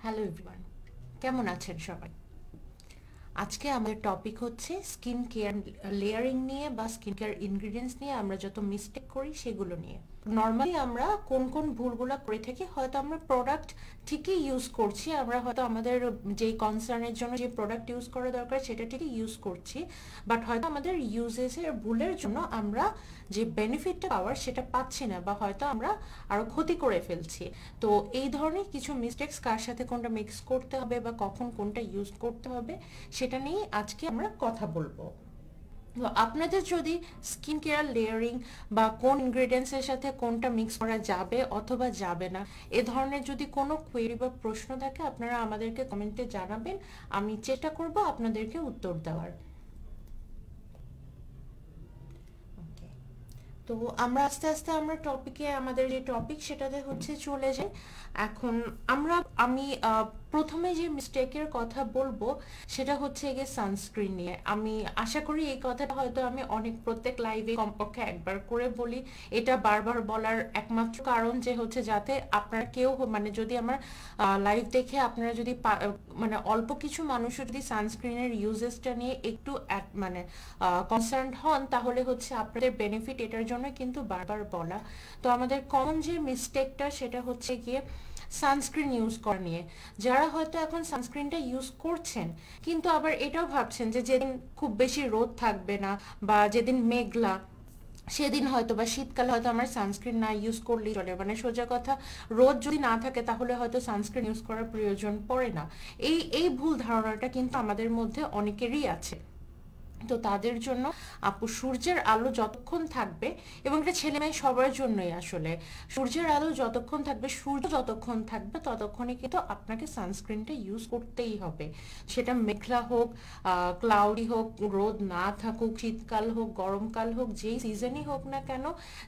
Hello everyone, কেমন আছেন সবাই? আজকে আমাদের টপিক হচ্ছে স্কিন কেয়ার লেয়ারিং নিয়ে বা স্কিন কেয়ার ইনগ্রিডিয়েন্টস নিয়ে আমরা যত মিস্টেক করি সেগুলো নিয়ে। নর্মালি আমরা কোন কোন ভুলগুলো করে থাকি, হয়তো আমরা প্রোডাক্ট ঠিকই ইউজ করছি, আমরা হয়তো আমাদের যেই কনসার্নের জন্য যে প্রোডাক্ট ইউজ করা দরকার সেটা ঠিকই ইউজ করছি, বাট হয়তো আমাদের ইউজেসের ভুলের জন্য আমরা যে বেনিফিটটা পাওয়ার সেটা পাচ্ছি না, বা হয়তো আমরা আরো ক্ষতি করে ফেলছি। তো এই ধরনের কিছু মিস্টেক্স, কার সাথে কোনটা মিক্স করতে হবে বা কখন কোনটা ইউজ করতে হবে সেটা নিয়ে আজকে আমরা কথা বলবো। তো আপনাদের যদি স্কিন কেয়ার লেয়ারিং বা কোন ইনগ্রেডিয়েন্টসের সাথে কোনটা মিক্স করা যাবে অথবা যাবে না, এ ধরনের যদি কোনো কোয়েরি বা প্রশ্ন থাকে আপনারা আমাদেরকে কমেন্টে জানাবেন, আমি চেষ্টা করব আপনাদেরকে উত্তর দেওয়ার। ওকে, তো আমরা আস্তে আস্তে আমরা টপিকে, আমাদের যে টপিক সেটাতে হচ্ছে চলে যাই। এখন আমি প্রথমে যে মিস্টেকের কথা বলবো সেটা হচ্ছে গিয়ে সানস্ক্রিন নিয়ে। আমি আশা করি এই কথাটা হয়তো আমি প্রত্যেক লাইভে কমপক্ষে একবার করে বলি। এটা বারবার বলার একমাত্র কারণ যে হচ্ছে যাতে আপনারা কেউ মানে যদি আমার লাইভ দেখে আপনারা যদি মানে অল্প কিছু মানুষও যদি সানস্ক্রিনের ইউজেসটা নিয়ে একটু মানে কনসার্ন হন, তাহলে হচ্ছে আপনাদের বেনিফিট এটার জন্য কিন্তু বারবার বলা। তো আমাদের কমন যে মিস্টেকটা সেটা হচ্ছে গিয়ে সানস্ক্রিন ইউজ করা নিয়ে। যারা হয়তো এখন সানস্ক্রিনটা ইউজ করছেন কিন্তু আবার এটাও ভাবছেন যে যেদিন খুব বেশি রোদ থাকবে না বা যেদিন মেঘলা, সেদিন হয়তো বা শীতকালে হয়তো আমার সানস্ক্রিন না ইউজ করলেই চলে, মানে সোজা কথা, রোদ যদি না থাকে তাহলে হয়তো সানস্ক্রিন ইউজ করার প্রয়োজন পড়ে না। এই এই ভুল ধারণাটা কিন্তু আমাদের মধ্যে অনেকেরই আছে। তো তাদের জন্য আপু, সূর্যের আলো যতক্ষণ থাকবে, এবং এটা ছেলে মেয়ে সবার জন্যই আসলে, সূর্যের আলো যতক্ষণ থাকবে, সূর্য যতক্ষণ থাকবে ততক্ষণই কিন্তু আপনাকে সানস্ক্রিনটা ইউজ করতেই হবে। সেটা মেঘলা হোক, ক্লাউডি হোক, রোদ না থাকুক, শীতকাল হোক, গরমকাল হোক, যেই সিজনই হোক না কেন,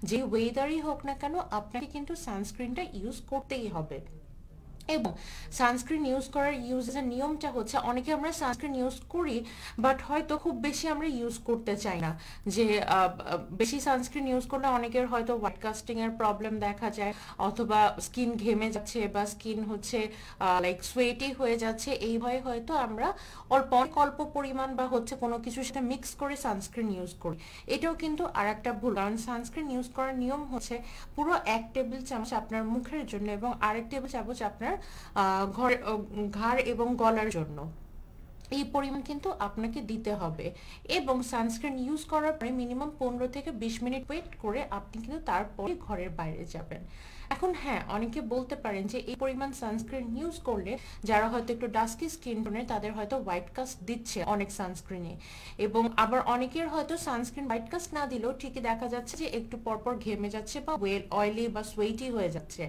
যে ওয়েদারই হোক না কেন, আপনাকে কিন্তু সানস্ক্রিনটা ইউজ করতেই হবে। এবং সানস্ক্রিন ইউজ করার ইউজের নিয়মটা হচ্ছে, অনেকে আমরা সানস্ক্রিন ইউজ করি বাট হয়তো খুব বেশি আমরা ইউজ করতে চাই না। যে বেশি সানস্ক্রিন ইউজ করলে অনেকের হয়তো হোয়াইট কাস্টিং এর প্রবলেম দেখা যায়, অথবা স্কিন ঘেমে যাচ্ছে বা স্কিন হচ্ছে লাইক সোয়েটি হয়ে যাচ্ছে, এই ভয়ে হয়তো আমরা অল্প অল্প পরিমাণ বা হচ্ছে কোনো কিছুর সাথে মিক্স করে সানস্ক্রিন ইউজ করি। এটাও কিন্তু আর একটা ভুল, কারণ সানস্ক্রিন ইউজ করার নিয়ম হচ্ছে পুরো 1 টেবিল চামচ আপনার মুখের জন্য এবং আরেক টেবিল চামচ আপনার ঘাড় এবং গলার জন্য। এই পরিমাণ কিন্তু আপনাকে দিতে হবে। এবং সানস্ক্রিন ইউজ করার পরে মিনিমাম 15 থেকে 20 মিনিট ওয়েট করে আপনি কিন্তু তারপরে ঘরের বাইরে যাবেন। এখন হ্যাঁ, অনেকে বলতে পারেন যে এই পরিমাণ সানস্ক্রিন ইউজ করলে যারা হয়তো একটু ডাস্কি স্কিন টোনের তাদের হয়তো হোয়াইট কাস্ট দিচ্ছে অনেক সানস্ক্রিনে, এবং আবার অনেকের হয়তো সানস্ক্রিন হোয়াইট কাস্ট না দিলেও ঠিকই দেখা যাচ্ছে যে একটু পরপর ঘেমে যাচ্ছে বা অয়েলি বা সোয়েটি হয়ে যাচ্ছে।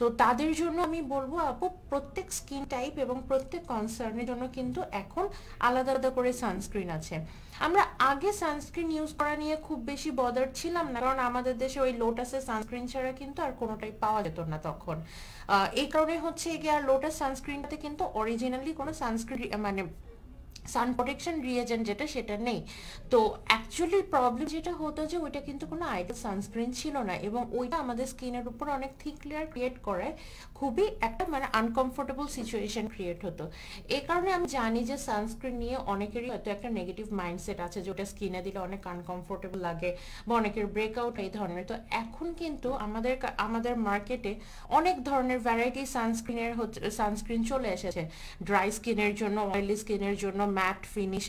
তো তাদের জন্য আমি বলবো আপু, প্রত্যেক স্কিন টাইপ এবং প্রত্যেক কনসার্নের জন্য কিন্তু এখন আলাদা আলাদা করে সানস্ক্রিন আছে। আমরা আগে সানস্ক্রিন ইউজ করা নিয়ে খুব বেশি বদার ছিলাম না, কারণ আমাদের দেশে ওই লোটাসের সানস্ক্রিন ছাড়া কিন্তু আর কোনোটাই পাওয়া যেত না তখন। এই কারণে হচ্ছে গিয়ে, আর লোটাস সানস্ক্রিনটাতে কিন্তু অরিজিনালি কোনো সানস্ক্রিন মানে সান প্রোটেকশন রিয়েজেন্ট যেটা সেটা নেই। তো অ্যাকচুয়ালি প্রবলেম যেটা হতো যে ওইটা কিন্তু কোনো আইডল সানস্ক্রিন ছিল না, এবং ওইটা আমাদের স্কিনের উপর অনেক থিক লেয়ার ক্রিয়েট করায় খুবই একটা মানে আনকমফোর্টেবল সিচুয়েশন ক্রিয়েট হতো। এই কারণে আমি জানি যে সানস্ক্রিন নিয়ে অনেকেরই হয়তো একটা নেগেটিভ মাইন্ডসেট আছে, যেটা স্কিনে দিলে অনেক আনকমফোর্টেবল লাগে বা অনেকের ব্রেকআউট এই ধরনের। তো এখন কিন্তু আমাদের মার্কেটে অনেক ধরনের ভ্যারাইটি সানস্ক্রিন চলে এসেছে। ড্রাই স্কিনের জন্য, অয়েলি স্কিনের জন্য, matte finish,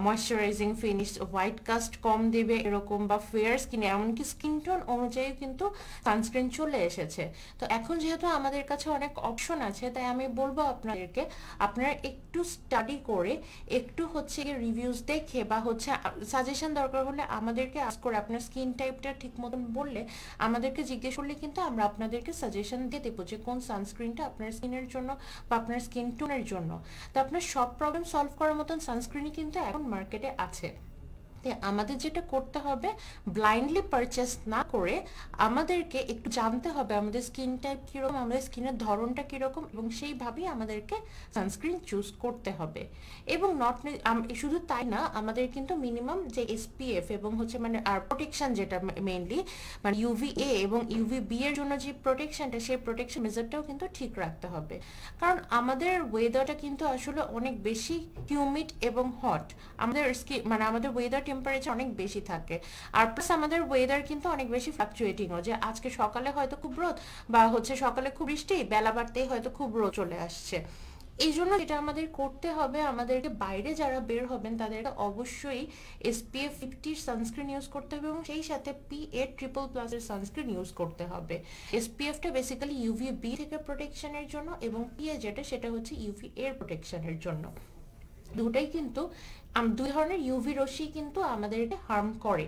moisturising finish, white cast কম দিবে এরকম, বা ফেয়ার স্কিন, এমনকি স্কিন টোন অনুযায়ী কিন্তু সানস্ক্রিন চলে এসেছে। তো এখন যেহেতু আমাদের কাছে অনেক অপশন আছে, তাই আমি বলবো আপনাদেরকে, আপনারা একটু স্টাডি করে, একটু হচ্ছে রিভিউজ দেখে বা হচ্ছে সাজেশন দরকার হলে আমাদেরকে আস্ক করে, আপনার স্কিন টাইপটা ঠিক মতন বললে আমাদেরকে জিজ্ঞেস করলে কিন্তু আমরা আপনাদেরকে সাজেশন দিয়ে দেবো যে কোন সানস্ক্রিনটা আপনার স্কিনের জন্য বা আপনার স্কিন টোনের জন্য। তো আপনার সব প্রবলেম সলভ করার মতন সানস্ক্রিনই কিন্তু এখন মার্কেটে আছে। আমাদের যেটা করতে হবে, ব্লাইন্ডলি পারচেস না করে আমাদেরকে একটু জানতে হবে আমাদের স্কিন টাইপ কীরকম, আমাদের স্কিনের ধরনটা কীরকম, এবং সেইভাবেই আমাদেরকে সানস্ক্রিন চুজ করতে হবে। এবং শুধু তাই না, আমাদের কিন্তু মিনিমাম যে SPF এবং হচ্ছে মানে আর প্রোটেকশন, যেটা মেইনলি মানে UVA এবং UVB এর জন্য যে প্রোটেকশনটা, সেই প্রোটেকশন মেজারটাও কিন্তু ঠিক রাখতে হবে। কারণ আমাদের ওয়েদারটা কিন্তু আসলে অনেক বেশি হিউমিড এবং হট, আমাদের স্কিন মানে আমাদের ওয়েদার টেম্পারেচার অনেক বেশি থাকে। আর প্লাস আমাদের ওয়েদার কিন্তু অনেক বেশি ফ্লাকচুয়েটিংও, যে আজকে সকালে হয়তো খুব রোদ, বা হচ্ছে সকালে খুব বৃষ্টি, বেলা বাড়তেই হয়তো খুব রোদ চলে আসছে। এই জন্য যেটা আমাদের করতে হবে, আমাদেরকে বাইরে যারা বের হবেন তাদেরকে অবশ্যই SPF 50 সানস্ক্রিন ইউজ করতে হবে, এবং সেই সাথে PA++ এর সানস্ক্রিন ইউজ করতে হবে। SPFটা বেসিক্যালি UVB থেকে প্রোটেকশনের জন্য, এবং PA যেটা সেটা হচ্ছে UVA এর প্রোটেকশনের জন্য। দুটাই কিন্তু দুই ধরনের ইউভি রশ্মি কিন্তু আমাদেরকে হার্ম করে।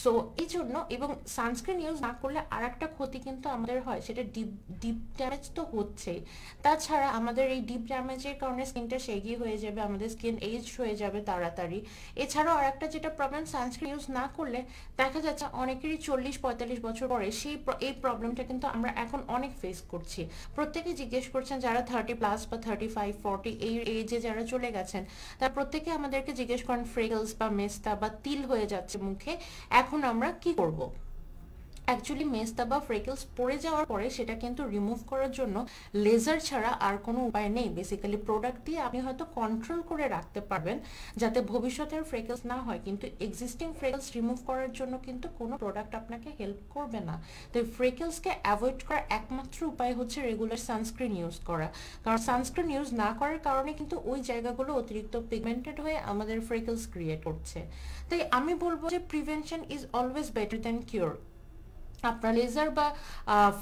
সো এই জন্য, এবং সানস্ক্রিন ইউজ না করলে আর একটা ক্ষতি কিন্তু আমাদের হয়, সেটা ডিপ ড্যামেজ তো হচ্ছেই, তাছাড়া আমাদের এই ডিপ ড্যামেজের কারণে স্কিনটা শেগি হয়ে যাবে, আমাদের স্কিন এজ হয়ে যাবে তাড়াতাড়ি। এছাড়াও আর একটা যেটা প্রবলেম, সানস্ক্রিন ইউজ না করলে দেখা যাচ্ছে অনেকেরই 40-45 বছর পরে এই প্রবলেমটা কিন্তু আমরা এখন অনেক ফেস করছি। প্রত্যেকে জিজ্ঞেস করছেন যারা 30+ বা 35-40 এই এজে যারা চলে গেছেন, তার প্রত্যেকে আমাদেরকে জিজ্ঞেস করেন ফ্রেকলস বা মেস্তা বা তিল হয়ে যাচ্ছে মুখে, এখন আমরা কি করব। অ্যাকচুয়ালি মেস্তা বা ফ্রেকলস পড়ে যাওয়ার পরে সেটা কিন্তু রিমুভ করার জন্য লেজার ছাড়া আর কোনো উপায় নেই। বেসিক্যালি প্রোডাক্ট দিয়ে আপনি হয়তো কন্ট্রোল করে রাখতে পারবেন যাতে ভবিষ্যতের ফ্রেকলস না হয়, কিন্তু এক্সিস্টিং ফ্রেকলস রিমুভ করার জন্য কিন্তু কোনো প্রোডাক্ট আপনাকে হেল্প করবে না। তো ফ্রেকলসকে অ্যাভয়েড করার একমাত্র উপায় হচ্ছে রেগুলার সানস্ক্রিন ইউজ করা, কারণ সানস্ক্রিন ইউজ না করার কারণে কিন্তু ওই জায়গাগুলো অতিরিক্ত পিগমেন্টেড হয়ে আমাদের ফ্রেকলস ক্রিয়েট করছে। তাই আমি বলবো যে prevention is always better than cure. আপনার লেজার বা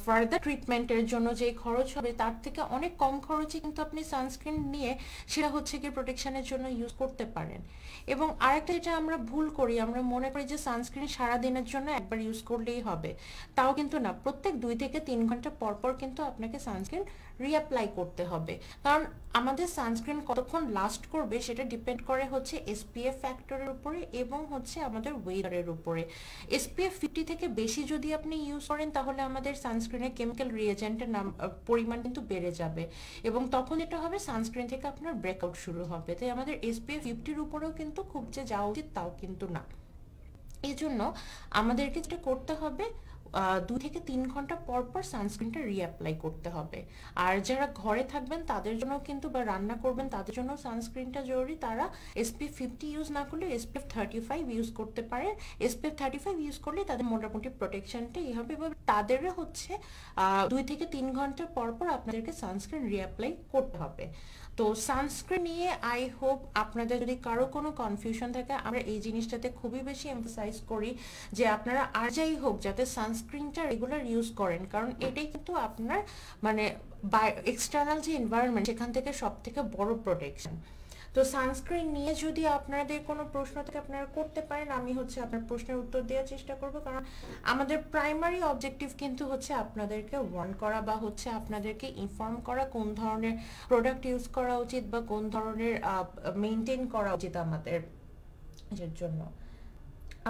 ফার্দার ট্রিটমেন্টের জন্য যে খরচ হবে তার থেকে অনেক কম খরচে কিন্তু আপনি সানস্ক্রিন নিয়ে সেটা হচ্ছে কি প্রোটেকশনের জন্য ইউজ করতে পারেন। এবং আরেকটা যেটা আমরা ভুল করি, আমরা মনে করি যে সানস্ক্রিন সারা দিনের জন্য একবার ইউজ করলেই হবে, তাও কিন্তু না। প্রত্যেক 2 থেকে 3 ঘন্টা পর পর কিন্তু আপনাকে সানস্ক্রিন রিঅ্যাপ্লাই করতে হবে, কারণ আমাদের সানস্ক্রিন কতক্ষণ লাস্ট করবে সেটা ডিপেন্ড করে হচ্ছে SPF ফ্যাক্টরের উপরে এবং হচ্ছে আমাদের ওয়েদারের উপরে। SPF 50 থেকে বেশি যদি আপনি ইউজ করেন তাহলে আমাদের সানস্ক্রিনের কেমিক্যাল রিয়েজেন্টের পরিমাণ কিন্তু বেড়ে যাবে, এবং তখন এটা হবে সানস্ক্রিন থেকে আপনার ব্রেকআউট শুরু হবে। তাই আমাদের SPF 50-র উপরেও কিন্তু খুব যে যাওয়া উচিত তাও কিন্তু না। এই জন্য আমাদেরকে যেটা করতে হবে, 2 থেকে 3 ঘন্টা পর পর সানস্ক্রিনটা রিঅ্যাপ্লাই করতে হবে। আর যারা ঘরে থাকবেন তাদের জন্য কিন্তু, বা রান্না করবেন তাদের জন্য সানস্ক্রিনটা জরুরি। তারা SPF 50 ইউজ না করলে SPF 35 ইউজ করতে পারে। SPF 35 ইউজ করলে তাদের মোটামুটি প্রোটেকশনটা এই হবে, এবং তাদের হচ্ছে 2 থেকে 3 ঘন্টা পর পর আপনাদেরকে সানস্ক্রিন রিঅ্যাপ্লাই করতে হবে। তো সানস্ক্রিন নিয়ে আই হোপ আপনাদের যদি কারো কোনো কনফিউশন থাকে, আমরা এই জিনিসটাতে খুবই বেশি এমফাসাইজ করি যে আপনারা আর যাই হোক যাতে সানস্ক্রিনটা রেগুলার ইউজ করেন, কারণ এটাই কিন্তু আপনার মানে এক্সটার্নাল যে এনভায়রনমেন্ট সেখান থেকে সব থেকে বড় প্রোটেকশন। তো সানস্ক্রিন নিয়ে যদি আপনাদের কোনো প্রশ্ন থাকে আপনারা করতে পারেন, আমি হচ্ছে আপনার প্রশ্নের উত্তর দেওয়ার চেষ্টা করব, কারণ আমাদের প্রাইমারি অবজেক্টিভ কিন্তু হচ্ছে আপনাদেরকে ওয়ার্ন করা বা হচ্ছে আপনাদেরকে ইনফর্ম করা কোন ধরনের প্রোডাক্ট ইউজ করা উচিত বা কোন ধরনের মেনটেন করা উচিত আমাদের এর জন্য।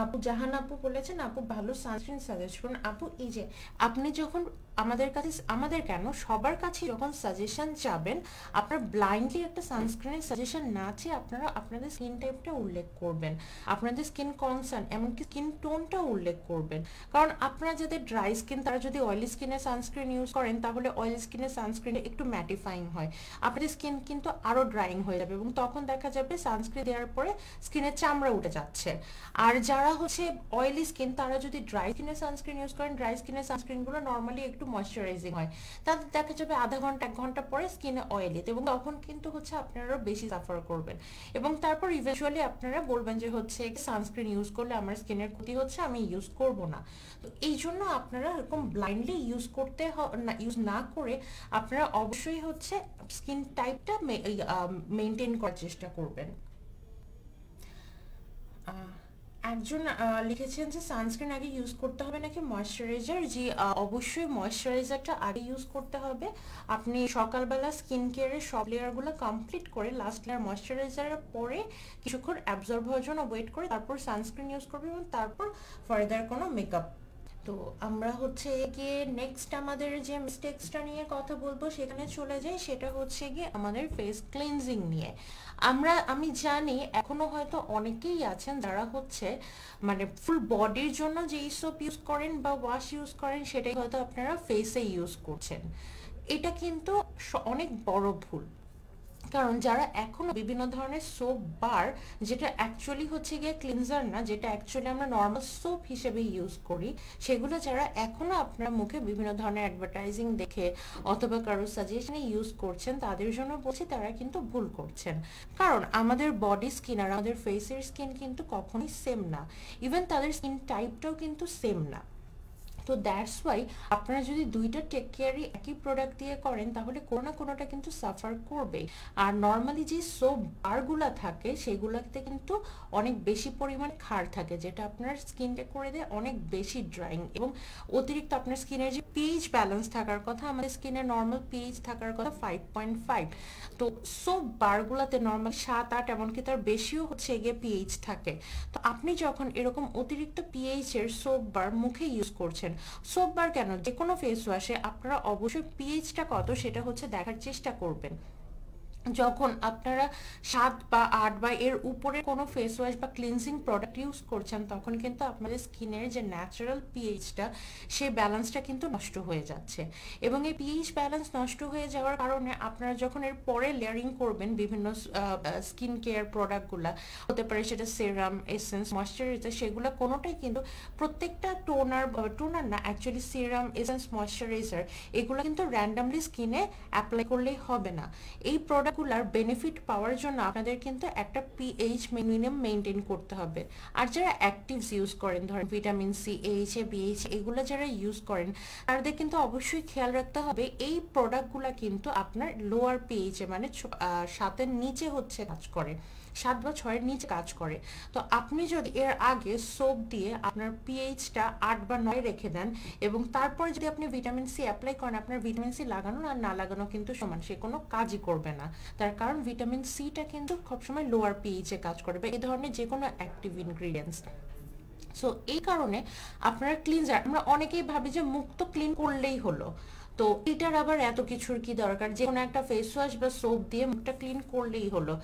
আপু জাহান আপু বলেছেন আপু ভালো সানস্ক্রিন সাজেস্ট করুন। আপু এই যে আপনি যখন আমাদের কাছে, আমাদের কেন সবার কাছে যখন সাজেশন চাবেন, আপনারা ব্লাইন্ডলি একটা সানস্ক্রিনের সাজেশন না চেয়ে আপনারা আপনাদের স্কিন টাইপটা উল্লেখ করবেন, আপনাদের স্কিন কনসার্ন এমনকি স্কিন টোনটাও উল্লেখ করবেন। কারণ আপনারা যাদের ড্রাই স্কিন তারা যদি অয়েলি স্কিনের সানস্ক্রিন ইউজ করেন তাহলে অয়েলি স্কিনের সানস্ক্রিনে একটু ম্যাটিফাইং হয়, আপনাদের স্কিন কিন্তু আরও ড্রাইং হয়ে যাবে, এবং তখন দেখা যাবে সানস্ক্রিন দেওয়ার পরে স্কিনের চামড়া উঠে যাচ্ছে। আর যারা হচ্ছে অয়েলি স্কিন তারা যদি ড্রাই স্কিনের সানস্ক্রিন ইউজ করেন, ড্রাই স্কিনের সানস্ক্রিনগুলো নর্মালি একটু ময়শ্চারাইজিং হয়, তাদের দেখা যাবে আধা ঘন্টা 1 ঘন্টা পরে স্কিনে অয়েলি, এবং তখন কিন্তু হচ্ছে আপনারা বেশি সাফার করবেন, এবং তারপর ইভেন্চুয়ালি আপনারা বলবেন যে হচ্ছে সানস্ক্রিন ইউজ করলে আমার স্কিনের ক্ষতি হচ্ছে, আমি ইউজ করব না। তো এই জন্য আপনারা এরকম ব্লাইন্ডলি ইউজ না করে আপনারা অবশ্যই হচ্ছে স্কিন টাইপটা মেনটেন করার চেষ্টা করবেন। একজন লিখেছেন যে সানস্ক্রিন আগে ইউজ করতে হবে নাকি ময়শ্চারাইজার। জি, অবশ্যই ময়শ্চারাইজারটা আগে ইউজ করতে হবে। আপনি সকালবেলা স্কিন কেয়ারের সব লেয়ারগুলো কমপ্লিট করে লাস্ট লেয়ার ময়শ্চারাইজারের পরে কিছুক্ষণ অ্যাবজর্ব হওয়ার জন্য ওয়েট করে তারপর সানস্ক্রিন ইউজ করবে এবং তারপর ফার্দার কোনো মেকআপ। তো আমরা হচ্ছে গিয়ে নেক্সট আমাদের যে মিস্টেক্সটা নিয়ে কথা বলবো সেখানে চলে যাই, সেটা হচ্ছে গিয়ে আমাদের ফেস ক্লিনজিং নিয়ে। আমি জানি এখনো হয়তো অনেকেই আছেন যারা হচ্ছে মানে ফুল বডির জন্য যেই সোপ ইউজ করেন বা ওয়াশ ইউজ করেন সেটাই হয়তো আপনারা ফেসে ইউজ করছেন। এটা কিন্তু অনেক বড় ভুল। কারণ যারা এখনো বিভিন্ন ধরনের সোপ বার, যেটা অ্যাকচুয়ালি হচ্ছে গিয়ে ক্লিনজার না, যেটা অ্যাকচুয়ালি আমরা নর্মাল সোপ হিসেবে ইউজ করি, সেগুলো যারা এখনো আপনার মুখে বিভিন্ন ধরনের অ্যাডভার্টাইজিং দেখে অথবা কারো সাজেশনে ইউজ করছেন, তাদের জন্য বলছি তারা কিন্তু ভুল করছেন। কারণ আমাদের বডি স্কিন আর আমাদের ফেসের স্কিন কিন্তু কখনোই সেম না, ইভেন তাদের স্কিন টাইপটাও কিন্তু সেম না। তো দ্যাটস ওয়াই আপনারা যদি দুইটা টেক কেয়ারই একই প্রোডাক্ট দিয়ে করেন তাহলে কোনো না কোনোটা কিন্তু সাফার করবে। আর নর্মালি যে সোপ বারগুলো থাকে সেগুলোতে কিন্তু অনেক বেশি পরিমাণে ক্ষার থাকে, যেটা আপনার স্কিনকে করে দেয় অনেক বেশি ড্রাইং, এবং অতিরিক্ত আপনার স্কিনের যে পিএইচ ব্যালেন্স থাকার কথা, আমাদের স্কিনের নর্মাল পিএইচ থাকার কথা 5.5, তো সোপ বারগুলোতে নর্মাল 7-8 এমনকি তার বেশিও হচ্ছে গিয়ে পিএইচ থাকে। তো আপনি যখন এরকম অতিরিক্ত পিএইচ এর সোপ বার মুখে ইউজ করছেন, সোপ বার কেন, যে কোনো ফেস ওয়াশে আপনারা অবশ্যই পিএইচটা কত সেটা হচ্ছে দেখার চেষ্টা করবেন। যখন আপনারা 7 বা 8 বা এর উপরে কোনো ফেস ওয়াশ বা ক্লিনজিং প্রোডাক্ট ইউজ করছেন তখন কিন্তু আপনাদের স্কিনের যে ন্যাচারাল পিএইচটা সেই ব্যালেন্সটা কিন্তু নষ্ট হয়ে যাচ্ছে, এবং এই পিএইচ ব্যালেন্স নষ্ট হয়ে যাওয়ার কারণে আপনারা যখন এর পরে লেয়ারিং করবেন বিভিন্ন স্কিন কেয়ার প্রোডাক্টগুলো, হতে পারে সেটা সেরাম, এসেন্স, ময়শ্চারাইজার, সেগুলো কোনোটাই কিন্তু প্রত্যেকটা টোনার না, অ্যাকচুয়ালি সিরাম, এসেন্স, ময়শ্চারাইজার এগুলো কিন্তু র্যান্ডামলি স্কিনে অ্যাপ্লাই করলেই হবে না। এই প্রোডাক্টগুলোর বেনিফিট পাওয়ার জন্য আপনাদের কিন্তু একটা পিএইচ মিনিমাম মেনটেন করতে হবে। আর যারা অ্যাক্টিভস ইউজ করেন, ধরেন ভিটামিন সি, এইচএ, বিএইচ এগুলো যারা ইউজ করেন তাদের কিন্তু অবশ্যই খেয়াল রাখতে হবে এই প্রোডাক্টগুলো কিন্তু আপনার লোয়ার পিএইচে মানে 7-এর নিচে হচ্ছে কাজ করে, 7 বা 6-এর নিচে কাজ করে। তো আপনি যদি এর আগে সোপ দিয়ে আপনার পিএইচটা 8 বা 9 রেখে দেন এবং তারপর যদি আপনি ভিটামিন সি অ্যাপ্লাই করেন, আপনার ভিটামিন সি লাগানো আর না লাগানো কিন্তু সমান, সে কোনো কাজই করবে না। তার কারণ ভিটামিন সিটা কিন্তু সবসময় লোয়ার পিএইচে কাজ করবে এই ধরনের যে কোনো অ্যাক্টিভ ইনগ্রিডিয়েন্টস। সো এই কারণে আপনারা ক্লিনজার, আমরা অনেকেই ভাবি যে মুখ তো ক্লিন করলেই হলো, তো এটার আবার এত কিছুর কি দরকার, যে কোনো একটা ফেস ওয়াশ বা সোপ দিয়ে মুখটা ক্লিন করলেই হলো।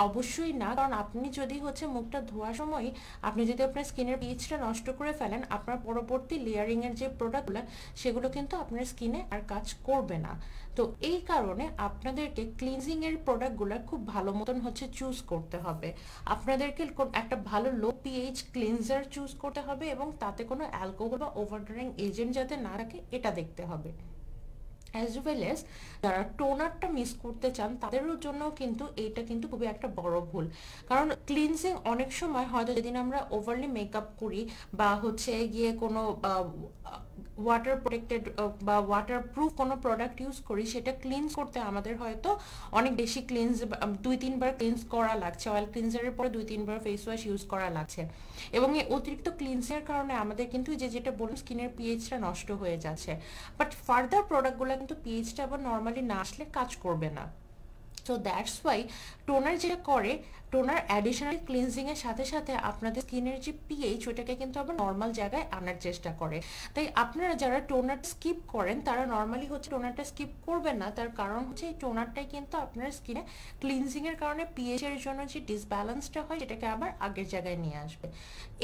অবশ্যই না, কারণ আপনি যদি হচ্ছে মুখটা ধোয়ার সময় আপনি যদি আপনার স্কিনের পিএইচটা নষ্ট করে ফেলেন, আপনার পরবর্তী লেয়ারিং এর যে প্রোডাক্টগুলো সেগুলো কিন্তু আপনার স্কিনে আর কাজ করবে না। তো এই কারণে আপনাদেরকে ক্লিনজিং এর প্রোডাক্টগুলো খুব ভালো মতন হচ্ছে চুজ করতে হবে। আপনাদেরকে একটা ভালো লো পিএইচ ক্লিনজার চুজ করতে হবে এবং তাতে কোনো অ্যালকোহল বা ওভারড্রাইং এজেন্ট যাতে না থাকে এটা দেখতে হবে। অ্যাজ ওয়েল এস যারা টোনারটা মিস করতে চান তাদেরও জন্য কিন্তু এইটা কিন্তু খুবই একটা বড় ভুল। কারণ ক্লিনজিং অনেক সময় হয়তো যেদিন আমরা ওভারলি মেকআপ করি বা হচ্ছে গিয়ে কোনো ওয়াটার প্রোটেক্টেড বা ওয়াটার প্রুফ কোনো প্রোডাক্ট ইউজ করি, সেটা ক্লিনস করতে আমাদের হয়তো অনেক বেশি ক্লিনস 2-3 বার ক্লিনস করা লাগছে, অয়েল ক্লিনজারের পরে 2-3 বার ফেস ওয়াশ ইউজ করা লাগছে, এবং এই অতিরিক্ত ক্লিনসের কারণে আমাদের কিন্তু যেটা বলুন স্কিনের পিএইচটা নষ্ট হয়ে যাচ্ছে। বাট ফার্দার প্রোডাক্টগুলো কিন্তু পিএইচটা আবার নর্মালি না আসলে কাজ করবে না। সো দ্যাটস ওয়াই টোনার যেটা করে, টোনার অ্যাডিশনাল ক্লিনজিং এর সাথে সাথে আপনাদের স্কিনের যে পিএইচ ওটাকে কিন্তু আবার নর্মাল জায়গায় আনার চেষ্টা করে। তাই আপনারা যারা টোনার স্কিপ করেন তারা নর্মালি হচ্ছে টোনারটা স্কিপ করবেন না, তার কারণ হচ্ছে এই টোনারটাই কিন্তু আপনার স্কিনে ক্লিনজিং এর কারণে পিএইচ এর জন্য যে ডিসব্যালেন্সটা হয় সেটাকে আবার আগের জায়গায় নিয়ে আসবে।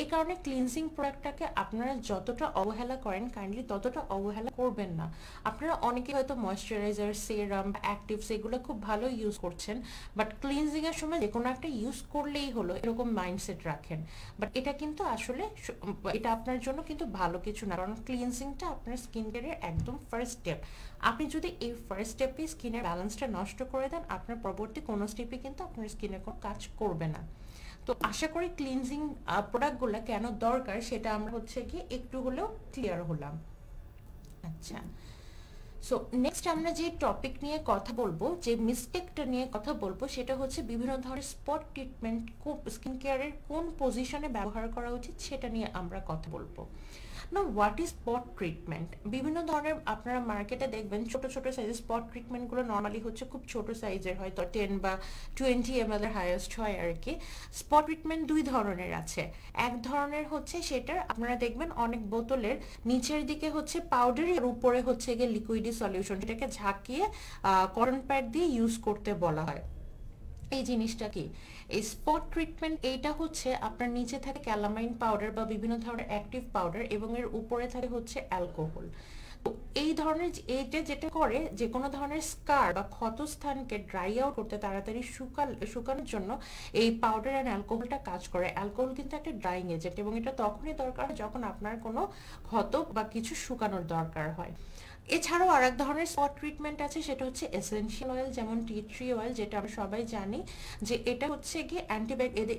এই কারণে ক্লিনজিং প্রোডাক্টটাকে আপনারা যতটা অবহেলা করেন কাইন্ডলি ততটা অবহেলা করবেন না। আপনারা অনেকে হয়তো ময়শ্চারাইজার, সেরাম, অ্যাক্টিভস এগুলো খুব ভালো ইউজ করছেন, বাট ক্লিনজিং এর সময় যে কোনো একটা ইউজ করলেই হলো এরকম মাইন্ডসেট রাখেন। বাট এটা কিন্তু আসলে এটা আপনার জন্য কিন্তু ভালো কিছু না, কারণ ক্লিনজিংটা আপনার স্কিন কেয়ারের একদম ফার্স্ট স্টেপ। আপনি যদি এই ফার্স্ট স্টেপে স্কিনের ব্যালেন্সটা নষ্ট করে দেন, আপনার পরবর্তী কোনো স্টেপে কিন্তু আপনার স্কিনে কোনো কাজ করবে না। তো আশা করি ক্লিনজিং প্রোডাক্টগুলো কেন দরকার সেটা আমরা হচ্ছে কি একটু হলেও ক্লিয়ার হলাম। আচ্ছা, সো নেক্সট আমরা যে টপিক নিয়ে কথা বলবো, যে মিস্টেকটা নিয়ে কথা বলবো, সেটা হচ্ছে বিভিন্ন ধরনের স্পট ট্রিটমেন্ট স্কিন কেয়ারের কোন পজিশনে ব্যবহার করা উচিত সেটা নিয়ে আমরা কথা বলবো। না, হোয়াট ইজ স্পট ট্রিটমেন্ট? বিভিন্ন ধরনের আপনারা মার্কেটে দেখবেন ছোট ছোট সাইজের স্পট ট্রিটমেন্টগুলো নর্মালি হচ্ছে খুব ছোট সাইজের হয়, তো 10 বা 20 ml এর হাইয়েস্ট হয় আর কি। স্পট ট্রিটমেন্ট দুই ধরনের আছে। এক ধরনের হচ্ছে সেটা আপনারা দেখবেন অনেক বোতলের নিচের দিকে হচ্ছে পাউডার আর উপরে হচ্ছে গিয়ে লিকুইডি সলিউশন, সেটাকে ঝাঁকিয়ে কটন প্যাড দিয়ে ইউজ করতে বলা হয়। এই জিনিসটা কি? এই স্পট ট্রিটমেন্ট এইটা হচ্ছে আপনার নিচে থাকে ক্যালামাইন পাউডার বা বিভিন্ন ধরনের অ্যাক্টিভ পাউডার এবং এর উপরে থাকে হচ্ছে অ্যালকোহল। তো এই ধরনের এইটা যেটা করে যে কোনো ধরনের স্কার বা ক্ষতস্থানকে ড্রাই আউট করতে, তাড়াতাড়ি শুকানোর জন্য এই পাউডার অ্যান্ড অ্যালকোহলটা কাজ করে। অ্যালকোহল কিন্তু একটা ড্রাইং এজেন্ট এবং এটা তখনই দরকার যখন আপনার কোনো ক্ষত বা কিছু শুকানোর দরকার হয়। এছাড়াও আরেক ধরনের স্পট ট্রিটমেন্ট আছে, সেটা হচ্ছে এসেনশিয়াল অয়েল, যেমন টি ট্রি অয়েল, যেটা আমরা সবাই জানি যে এটা হচ্ছে কি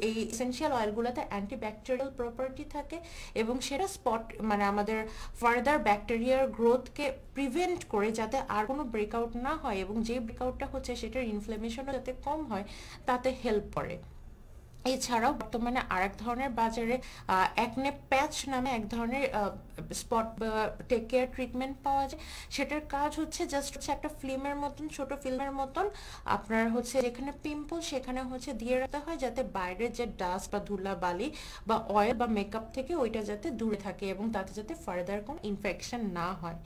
এই এসেনশিয়াল অয়েলগুলোতে অ্যান্টিব্যাকটেরিয়াল প্রপার্টি থাকে এবং সেটা স্পট মানে আমাদের ফার্দার ব্যাকটেরিয়ার গ্রোথকে প্রিভেন্ট করে, যাতে আর কোনো ব্রেকআউট না হয় এবং যে ব্রেকআউটটা হচ্ছে সেটার ইনফ্লামেশনও যাতে কম হয় তাতে হেল্প করে। এছাড়াও বর্তমানে আরেক ধরনের বাজারে অ্যাকনে প্যাচ নামে এক ধরনের স্পট টেক কেয়ার ট্রিটমেন্ট পাওয়া যায়। সেটার কাজ হচ্ছে জাস্ট হচ্ছে একটা ফিল্মের মতন, ছোট ফিল্মের মতন আপনার হচ্ছে যেখানে পিম্পল সেখানে হচ্ছে দিয়ে রাখতে হয়, যাতে বাইরের যে ডাস্ট বা ধুলা বালি বা অয়েল বা মেকআপ থেকে ওইটা যাতে দূরে থাকে এবং তাতে যাতে ফার্দার কোনো ইনফেকশন না হয়।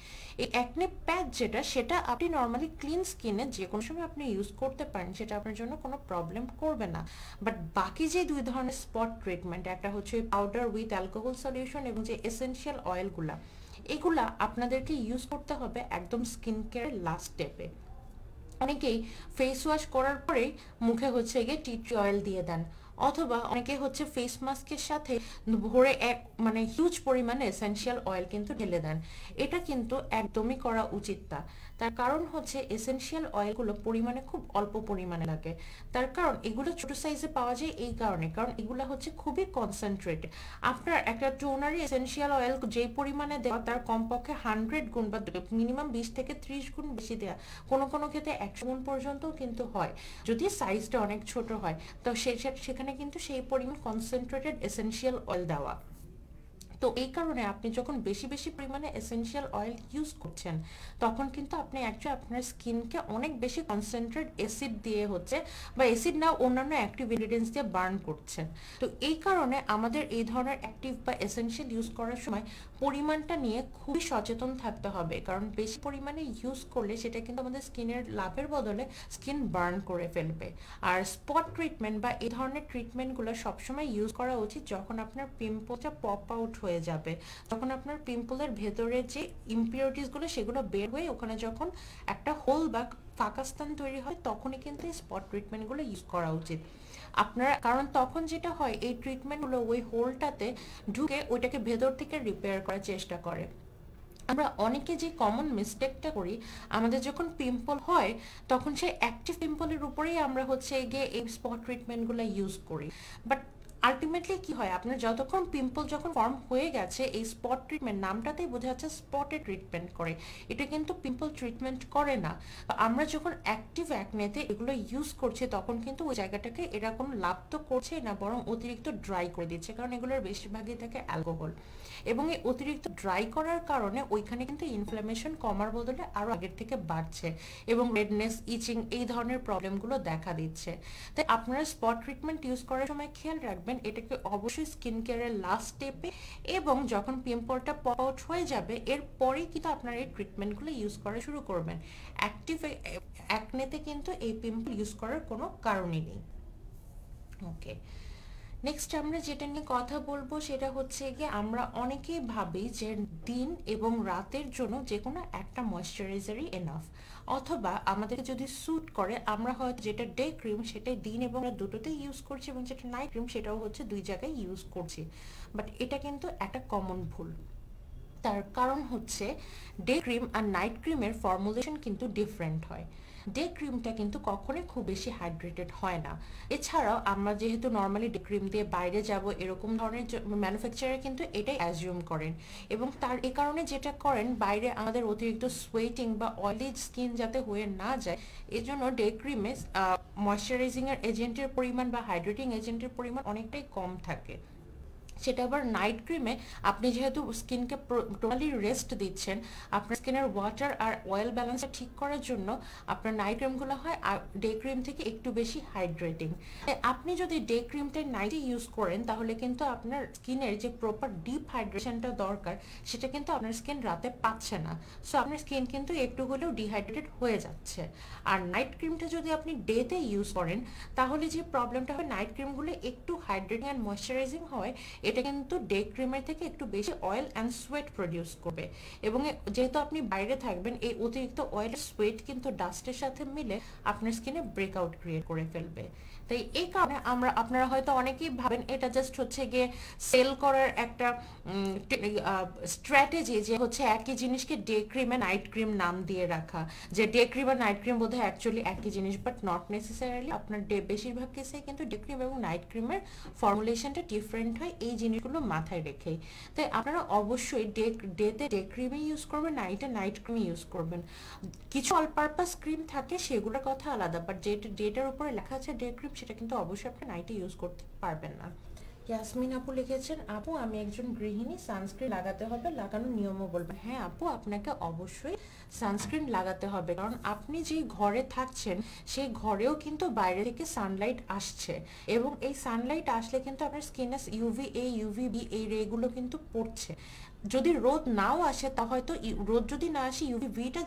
এই অ্যাকনে প্যাচ যেটা, সেটা আপনি নর্মালি ক্লিন স্কিনে যে কোনো সময় আপনি ইউজ করতে পারেন, সেটা আপনার জন্য কোনো প্রবলেম করবে না। বাট বাকি যে দুই ধরনের স্পট ট্রিটমেন্ট, একটা হচ্ছে পাউডার উইথ অ্যালকোহল সলিউশন এবং যে এসেনশিয়াল অয়েলগুলা, এগুলা আপনাদেরকে ইউজ করতে হবে একদম স্কিন কেয়ারের লাস্ট স্টেপে। অনেকেই ফেস ওয়াশ করার পরেই মুখে হচ্ছে গিয়ে টি ট্রি অয়েল দিয়ে দেন, অথবা অনেকে হচ্ছে ফেস মাস্কের সাথে ভরে এক মানে হিউজ পরিমাণে এসেনশিয়াল অয়েল কিন্তু ঢেলে দেন। এটা কিন্তু একদমই করা উচিত না। তার কারণ হচ্ছে এসেনশিয়াল অয়েলগুলো পরিমাণে খুব অল্প পরিমাণে লাগে। তার কারণ এগুলো ছোট সাইজে পাওয়া যায় এই কারণে, কারণ এগুলো হচ্ছে খুবই কনসেন্ট্রেটেড। আপনার একটা টোনারি এসেনশিয়াল অয়েল যেই পরিমাণে দেওয়া তার কমপক্ষে 100 গুণ বা মিনিমাম 20 থেকে 30 গুণ বেশি দেওয়া, কোনো কোনো ক্ষেত্রে 100 গুণ পর্যন্ত কিন্তু হয় যদি সাইজটা অনেক ছোট হয়। তো সেখানে কিন্তু সেই পরিমাণ কনসেন্ট্রেটেড এসেনশিয়াল অয়েল দেওয়া। তো এই কারণে আপনি যখন বেশি বেশি পরিমাণে এসেনশিয়াল অয়েল ইউজ করছেন, তখন কিন্তু আপনি অ্যাকচুয়ালি আপনার স্কিনকে অনেক বেশি কনসেন্ট্রেট অ্যাসিড দিয়ে হচ্ছে, বা অ্যাসিড না অন্যান্য অ্যাক্টিভ ইনগ্রিডিয়েন্টস দিয়ে বার্ন করছেন। তো এই কারণে আমাদের এই ধরনের অ্যাক্টিভ বা এসেনশিয়াল ইউজ করার সময় পরিমাণটা নিয়ে খুবই সচেতন থাকতে হবে, কারণ বেশি পরিমাণে ইউজ করলে সেটা কিন্তু আমাদের স্কিনের লাভের বদলে স্কিন বার্ন করে ফেলবে। আর স্পট ট্রিটমেন্ট বা এই ধরনের ট্রিটমেন্টগুলো সবসময় ইউজ করা উচিত যখন আপনার পিম্পলটা পপ আউট হয়ে যাবে, যখন আপনার পিম্পলের ভেতরে যে ইমপিউরিটিসগুলো সেগুলো বের হয়ে ওখানে যখন একটা হোল বা ফাঁকা স্থান তৈরি হয়, তখনই কিন্তু এই স্পট ট্রিটমেন্টগুলো ইউজ করা উচিত আপনার। কারণ তখন যেটা হয়, এই ট্রিটমেন্টগুলো ওই হোলটাতে ঢুকে ওইটাকে ভেতর থেকে রিপেয়ার করার চেষ্টা করে। আমরা অনেকে যে কমন মিস্টেকটা করি, আমাদের যখন পিম্পল হয় তখন সেই অ্যাক্টিভ পিম্পলের উপরেই আমরা হচ্ছে গিয়ে এই স্পট ট্রিটমেন্টগুলো ইউজ করি। বাট আলটিমেটলি কি হয়, আপনার যতক্ষণ পিম্পল যখন ফর্ম হয়ে গেছে, এই স্পট ট্রিটমেন্ট নামটাতেই বোঝা যাচ্ছে স্পটে ট্রিটমেন্ট করে, এটা কিন্তু পিম্পল ট্রিটমেন্ট করে না। আমরা যখন অ্যাক্টিভ অ্যাকনেতে এগুলো ইউজ করছি, তখন কিন্তু ওই জায়গাটাকে এরা কোনো লাভ তো করছে না, বরং অতিরিক্ত ড্রাই করে দিচ্ছে, কারণ এগুলোর বেশিরভাগই থাকে অ্যালকোহল। এবং এই অতিরিক্ত ড্রাই করার কারণে ওইখানে কিন্তু ইনফ্লামেশন কমার বদলে আরও আগের থেকে বাড়ছে এবং রেডনেস, ইচিং এই ধরনের প্রবলেমগুলো দেখা দিচ্ছে। তাই আপনারা স্পট ট্রিটমেন্ট ইউজ করার সময় খেয়াল রাখবেন এটাকে অবশ্যই স্কিন কেয়ারের লাস্ট স্টেপে, এবং যখন পিম্পলটা পপ আউট হয়ে যাবে এরপরেই কিন্তু আপনারা এই ট্রিটমেন্টগুলো ইউজ করা শুরু করবেন। অ্যাক্টিভ অ্যাকনেতে কিন্তু এই পিম্পল ইউজ করার কোনো কারণই নেই। ওকে, নেক্সট আমরা যেটা নিয়ে কথা বলবো সেটা হচ্ছে গিয়ে আমরা অনেকেই ভাবি যে দিন এবং রাতের জন্য যে কোনো একটা ময়শ্চারাইজারই এনাফ, অথবা আমাদেরকে যদি স্যুট করে আমরা হয়তো যেটা ডে ক্রিম সেটাই দিন এবং রাত দুটোতেই ইউজ করছি, এবং যেটা নাইট ক্রিম সেটাও হচ্ছে দুই জায়গায় ইউজ করছি। বাট এটা কিন্তু একটা কমন ভুল। তার কারণ হচ্ছে ডে ক্রিম আর নাইট ক্রিমের ফর্মুলেশন কিন্তু ডিফারেন্ট হয়। ডে ক্রিমটা কিন্তু কখনোই খুব বেশি হাইড্রেটেড হয় না। এছাড়াও আমরা যেহেতু নর্মালি ডে ক্রিম দিয়ে বাইরে যাব এরকম ধরনের ম্যানুফ্যাকচারার কিন্তু এটাই অ্যাজিউম করেন, এবং তার এই কারণে যেটা করেন বাইরে আমাদের অতিরিক্ত সোয়েটিং বা অয়েলি স্কিন যাতে হয়ে না যায় এজন্য ডে ক্রিমে ময়শ্চারাইজিং এর এজেন্টের পরিমাণ বা হাইড্রেটিং এজেন্টের পরিমাণ অনেকটাই কম থাকে। সেটা আবার নাইট ক্রিমে আপনি যেহেতু স্কিনকে টোটালি রেস্ট দিচ্ছেন, আপনার স্কিনের ওয়াটার আর অয়েল ব্যালেন্সটা ঠিক করার জন্য আপনার নাইট ক্রিমগুলো হয় ডে ক্রিম থেকে একটু বেশি হাইড্রেটিং। আপনি যদি ডে ক্রিমটা নাইটে ইউজ করেন তাহলে কিন্তু আপনার স্কিনের যে প্রপার ডিপ হাইড্রেশনটা দরকার সেটা কিন্তু আপনার স্কিন রাতে পাচ্ছে না। সো আপনার স্কিন কিন্তু একটু হলেও ডিহাইড্রেটেড হয়ে যাচ্ছে। আর নাইট ক্রিমটা যদি আপনি ডেতে ইউজ করেন তাহলে যে প্রবলেমটা হয় নাইট ক্রিমগুলো একটু হাইড্রেটিং অ্যান্ড ময়শ্চারাইজিং হয়, এটা কিন্তু ডে ক্রিমের থেকে একটু বেশি অয়েল অ্যান্ড সোয়েট প্রডিউস করবে, এবং যেহেতু আপনি বাইরে থাকবেন এই অতিরিক্ত অয়েল সোয়েট কিন্তু ডাস্টের সাথে মিলে আপনার স্কিনে ব্রেকআউট ক্রিয়েট করে ফেলবে। তাই এই কারণে আপনারা হয়তো অনেকেই ভাবেন এটা জাস্ট হচ্ছে গিয়ে সেল করার একটা স্ট্র্যাটেজি, যে হচ্ছে একই জিনিসকে day cream and night cream নাম দিয়ে রাখা, যে ডে ক্রিম আর নাইট ক্রিম বোধহয় অ্যাকচুয়ালি একই জিনিস, বাট নট নেসেসারিলি। আপনার বেশিরভাগ কেসে কিন্তু ডে ক্রিম এবং নাইট ক্রিমের ফর্মুলেশনটা ডিফারেন্ট হয় এই জিনিসগুলো মাথায় রেখেই। তাই আপনারা অবশ্যই ডেতে ডে ক্রিমই ইউজ করবেন, নাইটে নাইট ক্রিম ইউজ করবেন। কিছু অল পারপাস ক্রিম থাকে সেগুলোর কথা আলাদা, বাট যেটা ডেটার উপরে লেখা আছে ডে ক্রিম সেটা কিন্তু অবশ্যই আপনি নাইটে ইউজ করতে পারবেন না। ইয়াসমিন আপু লিখেছেন, আপু আমি একজন গৃহিণী, সানস্ক্রিন লাগাতে হবে, লাগানোর নিয়মও বলবেন। হ্যাঁ আপু, আপনাকে অবশ্যই সানস্ক্রিন লাগাতে হবে, কারণ আপনি যেই ঘরে থাকছেন সেই ঘরেও কিন্তু বাইরে থেকে সানলাইট আসছে, এবং এই সানলাইট আসলে কিন্তু আপনার স্কিনে ইউভি এ ইউভি বি এই রেগুলো কিন্তু পড়ছে। যদি রোদ নাও আসে তা হয়তো রোদ যদি না আসে ইউভি ভিটা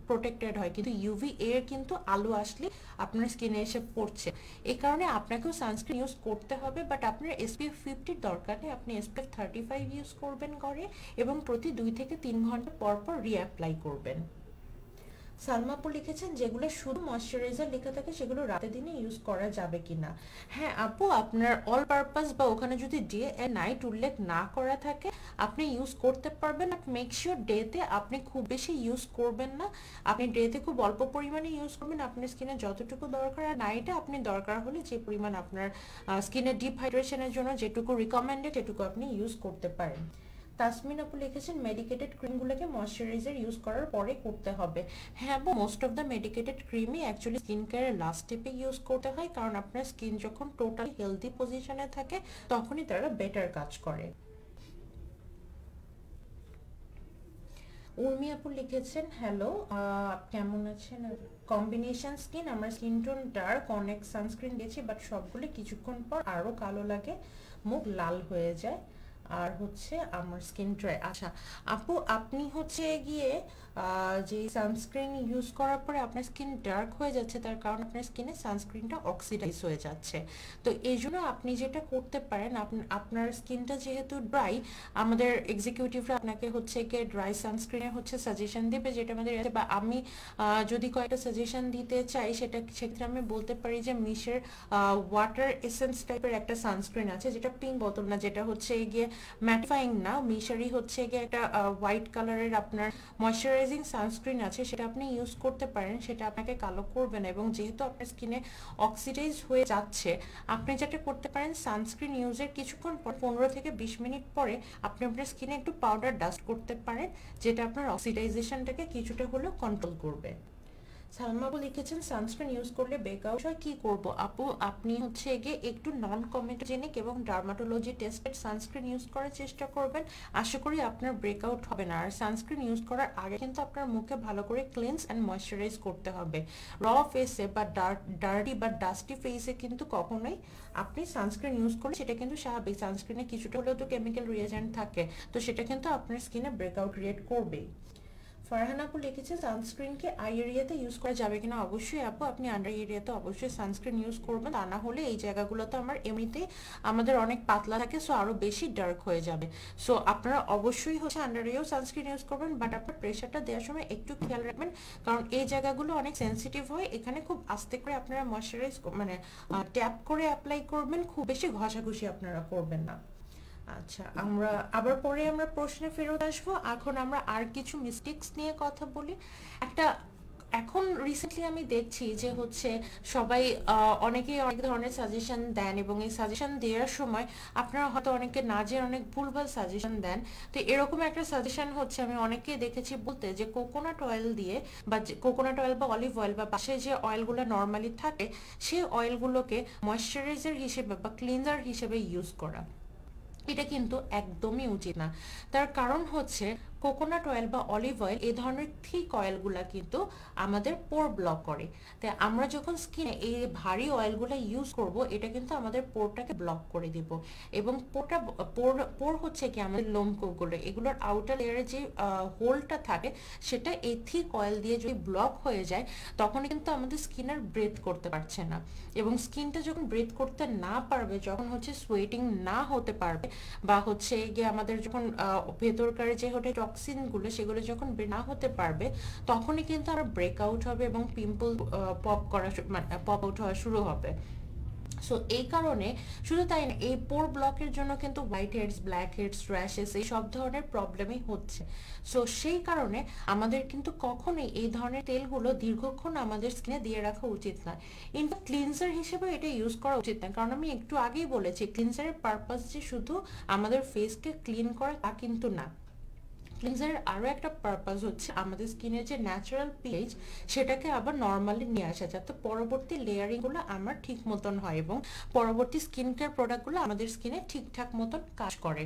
প্রোটেক্টেড হয়, কিন্তু ইউভি এর কিন্তু আলো আসলে আপনার স্কিনে এসে পড়ছে। এই কারণে আপনাকেও সানস্ক্রিন ইউজ করতে হবে, বাট আপনার SPF 50 দরকার নেই, আপনি SPF 35 ইউজ করবেন ঘরে, এবং প্রতি 2 থেকে 3 ঘন্টা পর পর রিঅ্যাপ্লাই করবেন। সালমাপু লিখেছেন, যেগুলো শুধু ময়শ্চারাইজার লেখা থাকে সেগুলো রাতে দিনে ইউজ করা যাবে কিনা। হ্যাঁ আপু, আপনার অল পারপাস বা ওখানে যদি ডে এন্ড নাইট উল্লেখ না করা থাকে আপনি ইউজ করতে পারবেন, বাট মেক শিওর ডেতে আপনি খুব বেশি ইউজ করবেন না, আপনি ডেতে খুব অল্প পরিমাণে ইউজ করবেন আপনার স্কিনে যতটুকু দরকার, আর নাইটে আপনি দরকার হলে যে পরিমাণ আপনার স্কিনের ডিপ হাইড্রেশনের জন্য যেটুকু রিকমেন্ডেড সেটুকু আপনি ইউজ করতে পারেন। তাসমিন আপু লিখেছেন, মেডিকেটেড ক্রিমগুলোকে ময়শ্চারাইজার ইউজ করার পরে করতে হবে। হ্যাঁ, মোস্ট অফ দ্য মেডিকেটেড ক্রিমই অ্যাকচুয়ালি স্কিন কেয়ারের লাস্ট স্টেপে ইউজ করতে হয়, কারণ আপনার স্কিন যখন টোটালি হেলদি পজিশনে থাকে তখনই তারা বেটার কাজ করে। উর্মি আপু লিখেছেন, হ্যালো কেমন আছেন, কম্বিনেশন স্কিন, আমার স্কিন টোন ডার্ক, অনেক সানস্ক্রিন দিয়েছি বাট সবগুলো কিছুক্ষণ পর আরো কালো লাগে, মুখ লাল হয়ে যায়, আর হচ্ছে আমার স্কিন ড্রাই। আচ্ছা আপু, আপনি হচ্ছে গিয়ে যে সানস্ক্রিন ইউজ করার পরে আপনার স্কিন ডার্ক হয়ে যাচ্ছে তার কারণ আপনার স্কিনে সানস্ক্রিনটা অক্সিডাইজ হয়ে যাচ্ছে। তো এই জন্য আপনি যেটা করতে পারেন, আপনার স্কিনটা যেহেতু ড্রাই, আমাদের এক্সিকিউটিভরা আপনাকে হচ্ছে গিয়ে ড্রাই সানস্ক্রিনের হচ্ছে সাজেশন দেবে, যেটা আমাদের আছে, বা আমি যদি কয়েকটা সাজেশন দিতে চাই সেক্ষেত্রে আমি বলতে পারি যে মিশের ওয়াটার এসেন্স টাইপের একটা সানস্ক্রিন আছে, যেটা পিঙ্ক বোতল না, যেটা হচ্ছে গিয়ে ম্যাটিফাইং না, মিশারি হচ্ছে গিয়ে একটা হোয়াইট কালারের আপনার ময়শ্চারাইজিং সানস্ক্রিন আছে, সেটা আপনি ইউজ করতে পারেন, সেটা আপনাকে কালো করবে না। এবং যেহেতু আপনার স্কিনে অক্সিডাইজ হয়ে যাচ্ছে, আপনি যেটা করতে পারেন সানস্ক্রিন ইউজের কিছুক্ষণ পর 15 থেকে 20 মিনিট পরে আপনি আপনার স্কিনে একটু পাউডার ডাস্ট করতে পারেন, যেটা আপনার অক্সিডাইজেশনটাকে কিছুটা হলেও কন্ট্রোল করবে। সালমাবু লিখেছেন, সানস্ক্রিন ইউজ করলে বেকআউট হয়, কি করব। আপু, আপনি হচ্ছে গিয়ে একটু নন কমেটোজেনিক এবং ডার্মাটোলজি টেস্টেড সানস্ক্রিন ইউজ করার চেষ্টা করবেন, আশা করি আপনার ব্রেকআউট হবে না। আর সানস্ক্রিন ইউজ করার আগে কিন্তু আপনার মুখে ভালো করে ক্লিনস অ্যান্ড ময়শ্চারাইজ করতে হবে। র ফেসে বা ডার্টি বা ডাস্টি ফেসে কিন্তু কখনোই আপনি সানস্ক্রিন ইউজ করলে সেটা কিন্তু স্বাভাবিক, সানস্ক্রিনে কিছুটা হলেও তো কেমিক্যাল রিয়েজেন্ট থাকে, তো সেটা কিন্তু আপনার স্কিনে ব্রেকআউট ক্রিয়েট করবেই। ফারহান আপু লিখেছে, সানস্ক্রিনকে আই এরিয়াতে ইউজ করা যাবে কিনা। অবশ্যই আপু, আপনি আন্ডার এরিয়াতে অবশ্যই সানস্ক্রিন ইউজ করবেন, তা না হলে এই জায়গাগুলোতে এমনিতেই আমাদের অনেক পাতলা থাকে, সো আরো বেশি ডার্ক হয়ে যাবে। সো আপনারা অবশ্যই হচ্ছে আন্ডার এরিয়াও সানস্ক্রিন ইউজ করবেন, বাট আপনার প্রেশারটা দেওয়ার সময় একটু খেয়াল রাখবেন, কারণ এই জায়গাগুলো অনেক সেন্সিটিভ হয়, এখানে খুব আস্তে করে আপনারা ময়শ্চারাইজ ট্যাপ করে অ্যাপ্লাই করবেন, খুব বেশি ঘষাঘষি আপনারা করবেন না। আচ্ছা, আমরা আবার পরে প্রশ্নে ফেরত আসবো। এখন আমরা আর কিছু মিস্টেকস নিয়ে কথা বলি। একটা এখন রিসেন্টলি আমি দেখছি যে হচ্ছে সবাই অনেকেই অনেক ধরনের সাজেশন দেন, এবং এই সাজেশন দেওয়ার সময় আপনারা হয়তো অনেকে না যে অনেক ভুলভাল সাজেশন দেন। তো এরকম একটা সাজেশন হচ্ছে, আমি অনেকেই দেখেছি বলতে যে কোকোনাট অয়েল দিয়ে বা কোকোনাট অয়েল বা অলিভ অয়েল বা পাশে যে অয়েলগুলো নর্মালি থাকে সেই অয়েলগুলোকে ময়শ্চারাইজার হিসেবে বা ক্লিনজার হিসেবে ইউজ করা। এটা কিন্তু একদমই উচিত না। তার কারণ হচ্ছে কোকোনাট অয়েল বা অলিভ অয়েল এই ধরনের থিক অয়েলগুলা কিন্তু আমাদের পোর ব্লক করে। তাই আমরা যখন স্কিনে এই ভারী অয়েলগুলো ইউজ করব, এটা কিন্তু আমাদের পোরটাকে ব্লক করে দিব। এবং পোর হচ্ছে কি আমাদের লোমকূপগুলো, এগুলোর আউটার লেয়ারে যে হোলটা থাকে সেটা এই থিক অয়েল দিয়ে যদি ব্লক হয়ে যায়, তখন কিন্তু আমাদের স্কিন আর ব্রেথ করতে পারছে না। এবং স্কিনটা যখন ব্রেথ করতে না পারবে, যখন হচ্ছে সোয়েটিং না হতে পারবে, বা হচ্ছে গিয়ে আমাদের যখন ভেতরকার যে হচ্ছে টক্সিনগুলো সেগুলো যখন না হতে পারবে, তখনই কিন্তু আমরা ব্রেকআউট হবে এবং পিম্পল পপ আউট হওয়া শুরু হবে। সো এই কারণে শুধু তাই না, এই পোর ব্লকের জন্য কিন্তু white heads, black heads, rashes এই সব ধরনের প্রবলেমই হচ্ছে। সো সেই কারণে আমাদের কিন্তু কখনোই এই ধরনের তেলগুলো দীর্ঘক্ষণ আমাদের স্কিনে দিয়ে রাখা উচিত না। ইনফ্যাক্ট ক্লিনজার হিসেবে এটা ইউজ করা উচিত না, কারণ আমি একটু আগেই বলেছি ক্লিনজারের পারপাস যে শুধু আমাদের ফেসকে ক্লিন করা তা কিন্তু না। ক্লিনজারের আরও একটা পারপাস হচ্ছে আমাদের স্কিনের যে ন্যাচারাল পিএইচ সেটাকে আবার নর্মালি নিয়ে আসা, যাতে পরবর্তী লেয়ারিংগুলো আমার ঠিক মতন হয় এবং পরবর্তী স্কিন কেয়ার প্রোডাক্টগুলো আমাদের স্কিনে ঠিকঠাক মতন কাজ করে।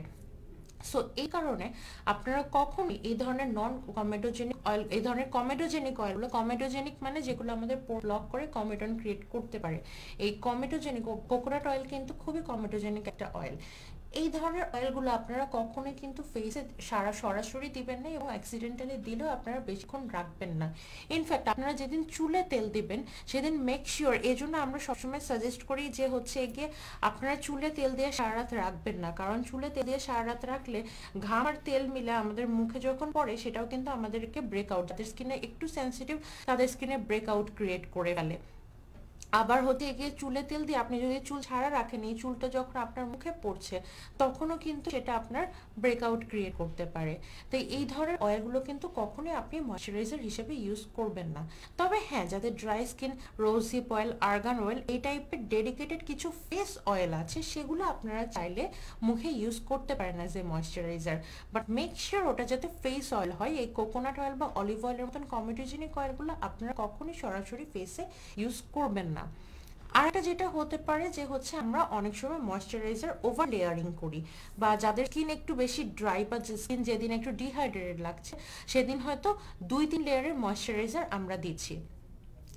সো এই কারণে আপনারা কখনোই এই ধরনের নন কমেডোজেনিক অয়েল, এই ধরনের কমেডোজেনিক অয়েলগুলো, কমেডোজেনিক মানে যেগুলো আমাদের পোর ব্লক করে কমেডন ক্রিয়েট করতে পারে, এই কমেডোজেনিক কোকোনাট অয়েল কিন্তু খুবই কমেডোজেনিক একটা অয়েল। এই ধরনের অয়েলগুলো আপনারা কখনোই কিন্তু ফেসে সরাসরি দিবেন না, এবং অ্যাক্সিডেন্টালি দিলেও আপনারা বেশিক্ষণ রাখবেন না। ইনফ্যাক্ট আপনারা যেদিন চুলে তেল দিবেন সেদিন মেক শিওর, এই জন্য আমরা সবসময় সাজেস্ট করি যে হচ্ছে গিয়ে আপনারা চুলে তেল দিয়ে সারা রাত রাখবেন না, কারণ চুলে তেল দিয়ে সারা রাত রাখলে ঘাম আর তেল মিলে আমাদের মুখে যখন পড়ে সেটাও কিন্তু আমাদেরকে ব্রেকআউট, যাদের স্কিনে একটু সেন্সিটিভ তাদের স্কিনে ব্রেকআউট ক্রিয়েট করে ফেলে। আবার হতে গিয়ে চুলে তেল দিয়ে আপনি যদি চুল ছাড়া রাখেন, এই চুলটা যখন আপনার মুখে পড়ছে তখনও কিন্তু সেটা আপনার ব্রেকআউট ক্রিয়েট করতে পারে। তো এই ধরনের অয়েলগুলো কিন্তু কখনোই আপনি ময়শ্চারাইজার হিসেবে ইউজ করবেন না। তবে হ্যাঁ, যাদের dry skin, rosehip oil, argan oil এই টাইপের ডেডিকেটেড কিছু ফেস অয়েল আছে, সেগুলো আপনারা চাইলে মুখে ইউজ করতে পারেন as a moisturiser. But make sure ওটা যাতে ফেস অয়েল হয়। এই কোকোনাট অয়েল বা অলিভ অয়েলের মতন কমেডোজেনিক অয়েলগুলো আপনারা কখনোই সরাসরি ফেসে ইউজ করবেন না। আর একটা যেটা হতে পারে যে হচ্ছে আমরা অনেক সময় ময়শ্চারাইজার ওভার লেয়ারিং করি, বা যাদের স্কিন একটু বেশি ড্রাই বা স্কিন যেদিন একটু ডিহাইড্রেটেড লাগছে সেদিন হয়তো 2-3 লেয়ারের ময়শ্চারাইজার আমরা দিচ্ছি।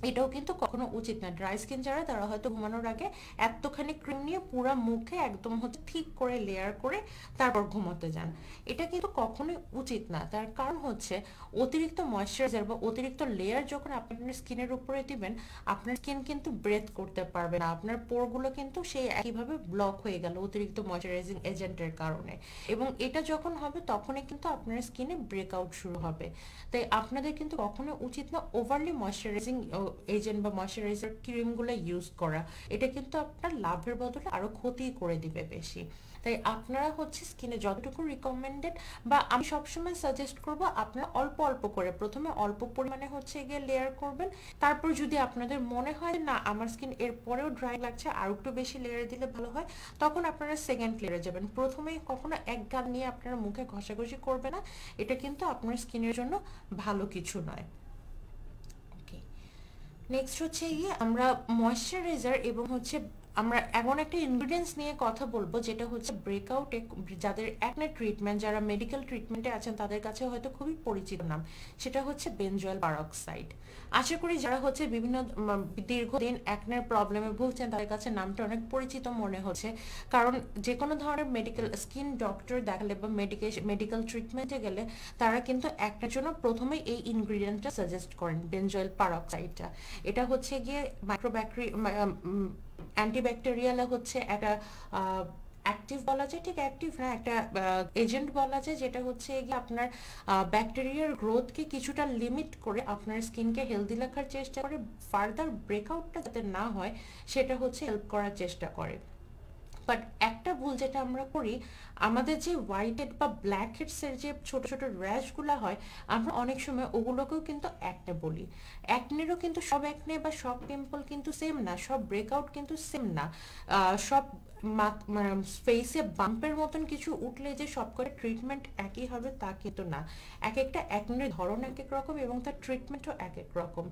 এটাও কিন্তু কখনো উচিত না। ড্রাই স্কিন যারা, তারা হয়তো ঘুমানোর আগে এতখানি ক্রিম নিয়ে পুরো মুখে একদম হচ্ছে ঠিক করে লেয়ার করে তারপর ঘুমোতে যান, এটা কিন্তু কখনোই উচিত না। তার কারণ হচ্ছে অতিরিক্ত ময়শ্চারাইজার বা অতিরিক্ত লেয়ার যখন আপনার স্কিনের উপরে দিবেন, আপনার স্কিন কিন্তু ব্রেথ করতে পারবে না, আপনার পোরগুলো কিন্তু সেই একইভাবে ব্লক হয়ে গেল অতিরিক্ত ময়শ্চারাইজিং এজেন্টের কারণে। এবং এটা যখন হবে তখনই কিন্তু আপনার স্কিনে ব্রেকআউট শুরু হবে। তাই আপনাদের কিন্তু কখনো উচিত না ওভারলি ময়শ্চারাইজিং এজেন্ট বা ময়শ্চারাইজার ক্রিমগুলো ইউজ করা। এটা কিন্তু আপনার লাভের বদলে আরো ক্ষতি করে দিবে বেশি। তাই আপনারা হচ্ছে স্কিনে যতটুকু রিকমেন্ডেড, বা আমি সবসময় সাজেস্ট করব আপনারা অল্প অল্প করে প্রথমে অল্প পরিমাণে হচ্ছে গিয়ে লেয়ার করবেন। তারপর যদি আপনাদের মনে হয় না আমার স্কিন এর পরেও ড্রাই লাগছে আর একটু বেশি লেয়ার দিলে ভালো হয়, তখন আপনারা সেকেন্ড লেয়ারে যাবেন। প্রথমেই কখনো এক গাল নিয়ে আপনারা মুখে ঘষাঘষি করবে না, এটা কিন্তু আপনার স্কিনের জন্য ভালো কিছু নয়। ওকে, নেক্সট হচ্ছে গিয়ে আমরা ময়শ্চারাইজার এবং হচ্ছে আমরা এমন একটা ইনগ্রিডিয়েন্টস নিয়ে কথা বলবো যেটা হচ্ছে ব্রেকআউটে, যাদের অ্যাকনে ট্রিটমেন্ট, যারা মেডিকেল ট্রিটমেন্টে আছেন তাদের কাছে হয়তো খুবই পরিচিত নাম, সেটা হচ্ছে বেনজয়েল পারক্সাইড। আশা করি যারা হচ্ছে বিভিন্ন দীর্ঘদিন অ্যাকনের প্রবলেমে ভুগছেন তাদের কাছে নামটা অনেক পরিচিত মনে হচ্ছে, কারণ যে কোনো ধরনের মেডিকেল স্কিন ডক্টর দেখালে বা মেডিকেল ট্রিটমেন্টে গেলে তারা কিন্তু একটার জন্য প্রথমেই এই ইনগ্রিডিয়েন্টটা সাজেস্ট করেন, বেনজয়েল পারক্সাইডটা। এটা হচ্ছে গিয়ে অ্যান্টিব্যাকটেরিয়াল হচ্ছে একটা অ্যাক্টিভ বলা যায়, ঠিক অ্যাক্টিভ না, একটা এজেন্ট বলা যায়, যেটা হচ্ছে গিয়ে আপনার ব্যাকটেরিয়ার গ্রোথকে কিছুটা লিমিট করে আপনার স্কিনকে হেলদি রাখার চেষ্টা করে, ফার্দার ব্রেকআউটটা যাতে না হয় সেটা হচ্ছে হেল্প করার চেষ্টা করে। বাট একটা আরেকটা ভুল যেটা আমরা করি, আমাদের যে হোয়াইট হেড বা ব্ল্যাক হেডসের যে ছোট ছোট র্যাশগুলো হয়, আমরা অনেক সময় ওগুলোকেও কিন্তু অ্যাকনে বলি। অ্যাকনেরও কিন্তু সব অ্যাকনে বা সব পিম্পল কিন্তু সেম না, সব ব্রেকআউট কিন্তু সেম না। সব ফেসে বাম্পের মতন কিছু উঠলে যে সব করে ট্রিটমেন্ট একই হবে তা কিন্তু না। এক একটা অ্যাকনের ধরন এক এক রকম এবং তার ট্রিটমেন্টও এক এক রকম।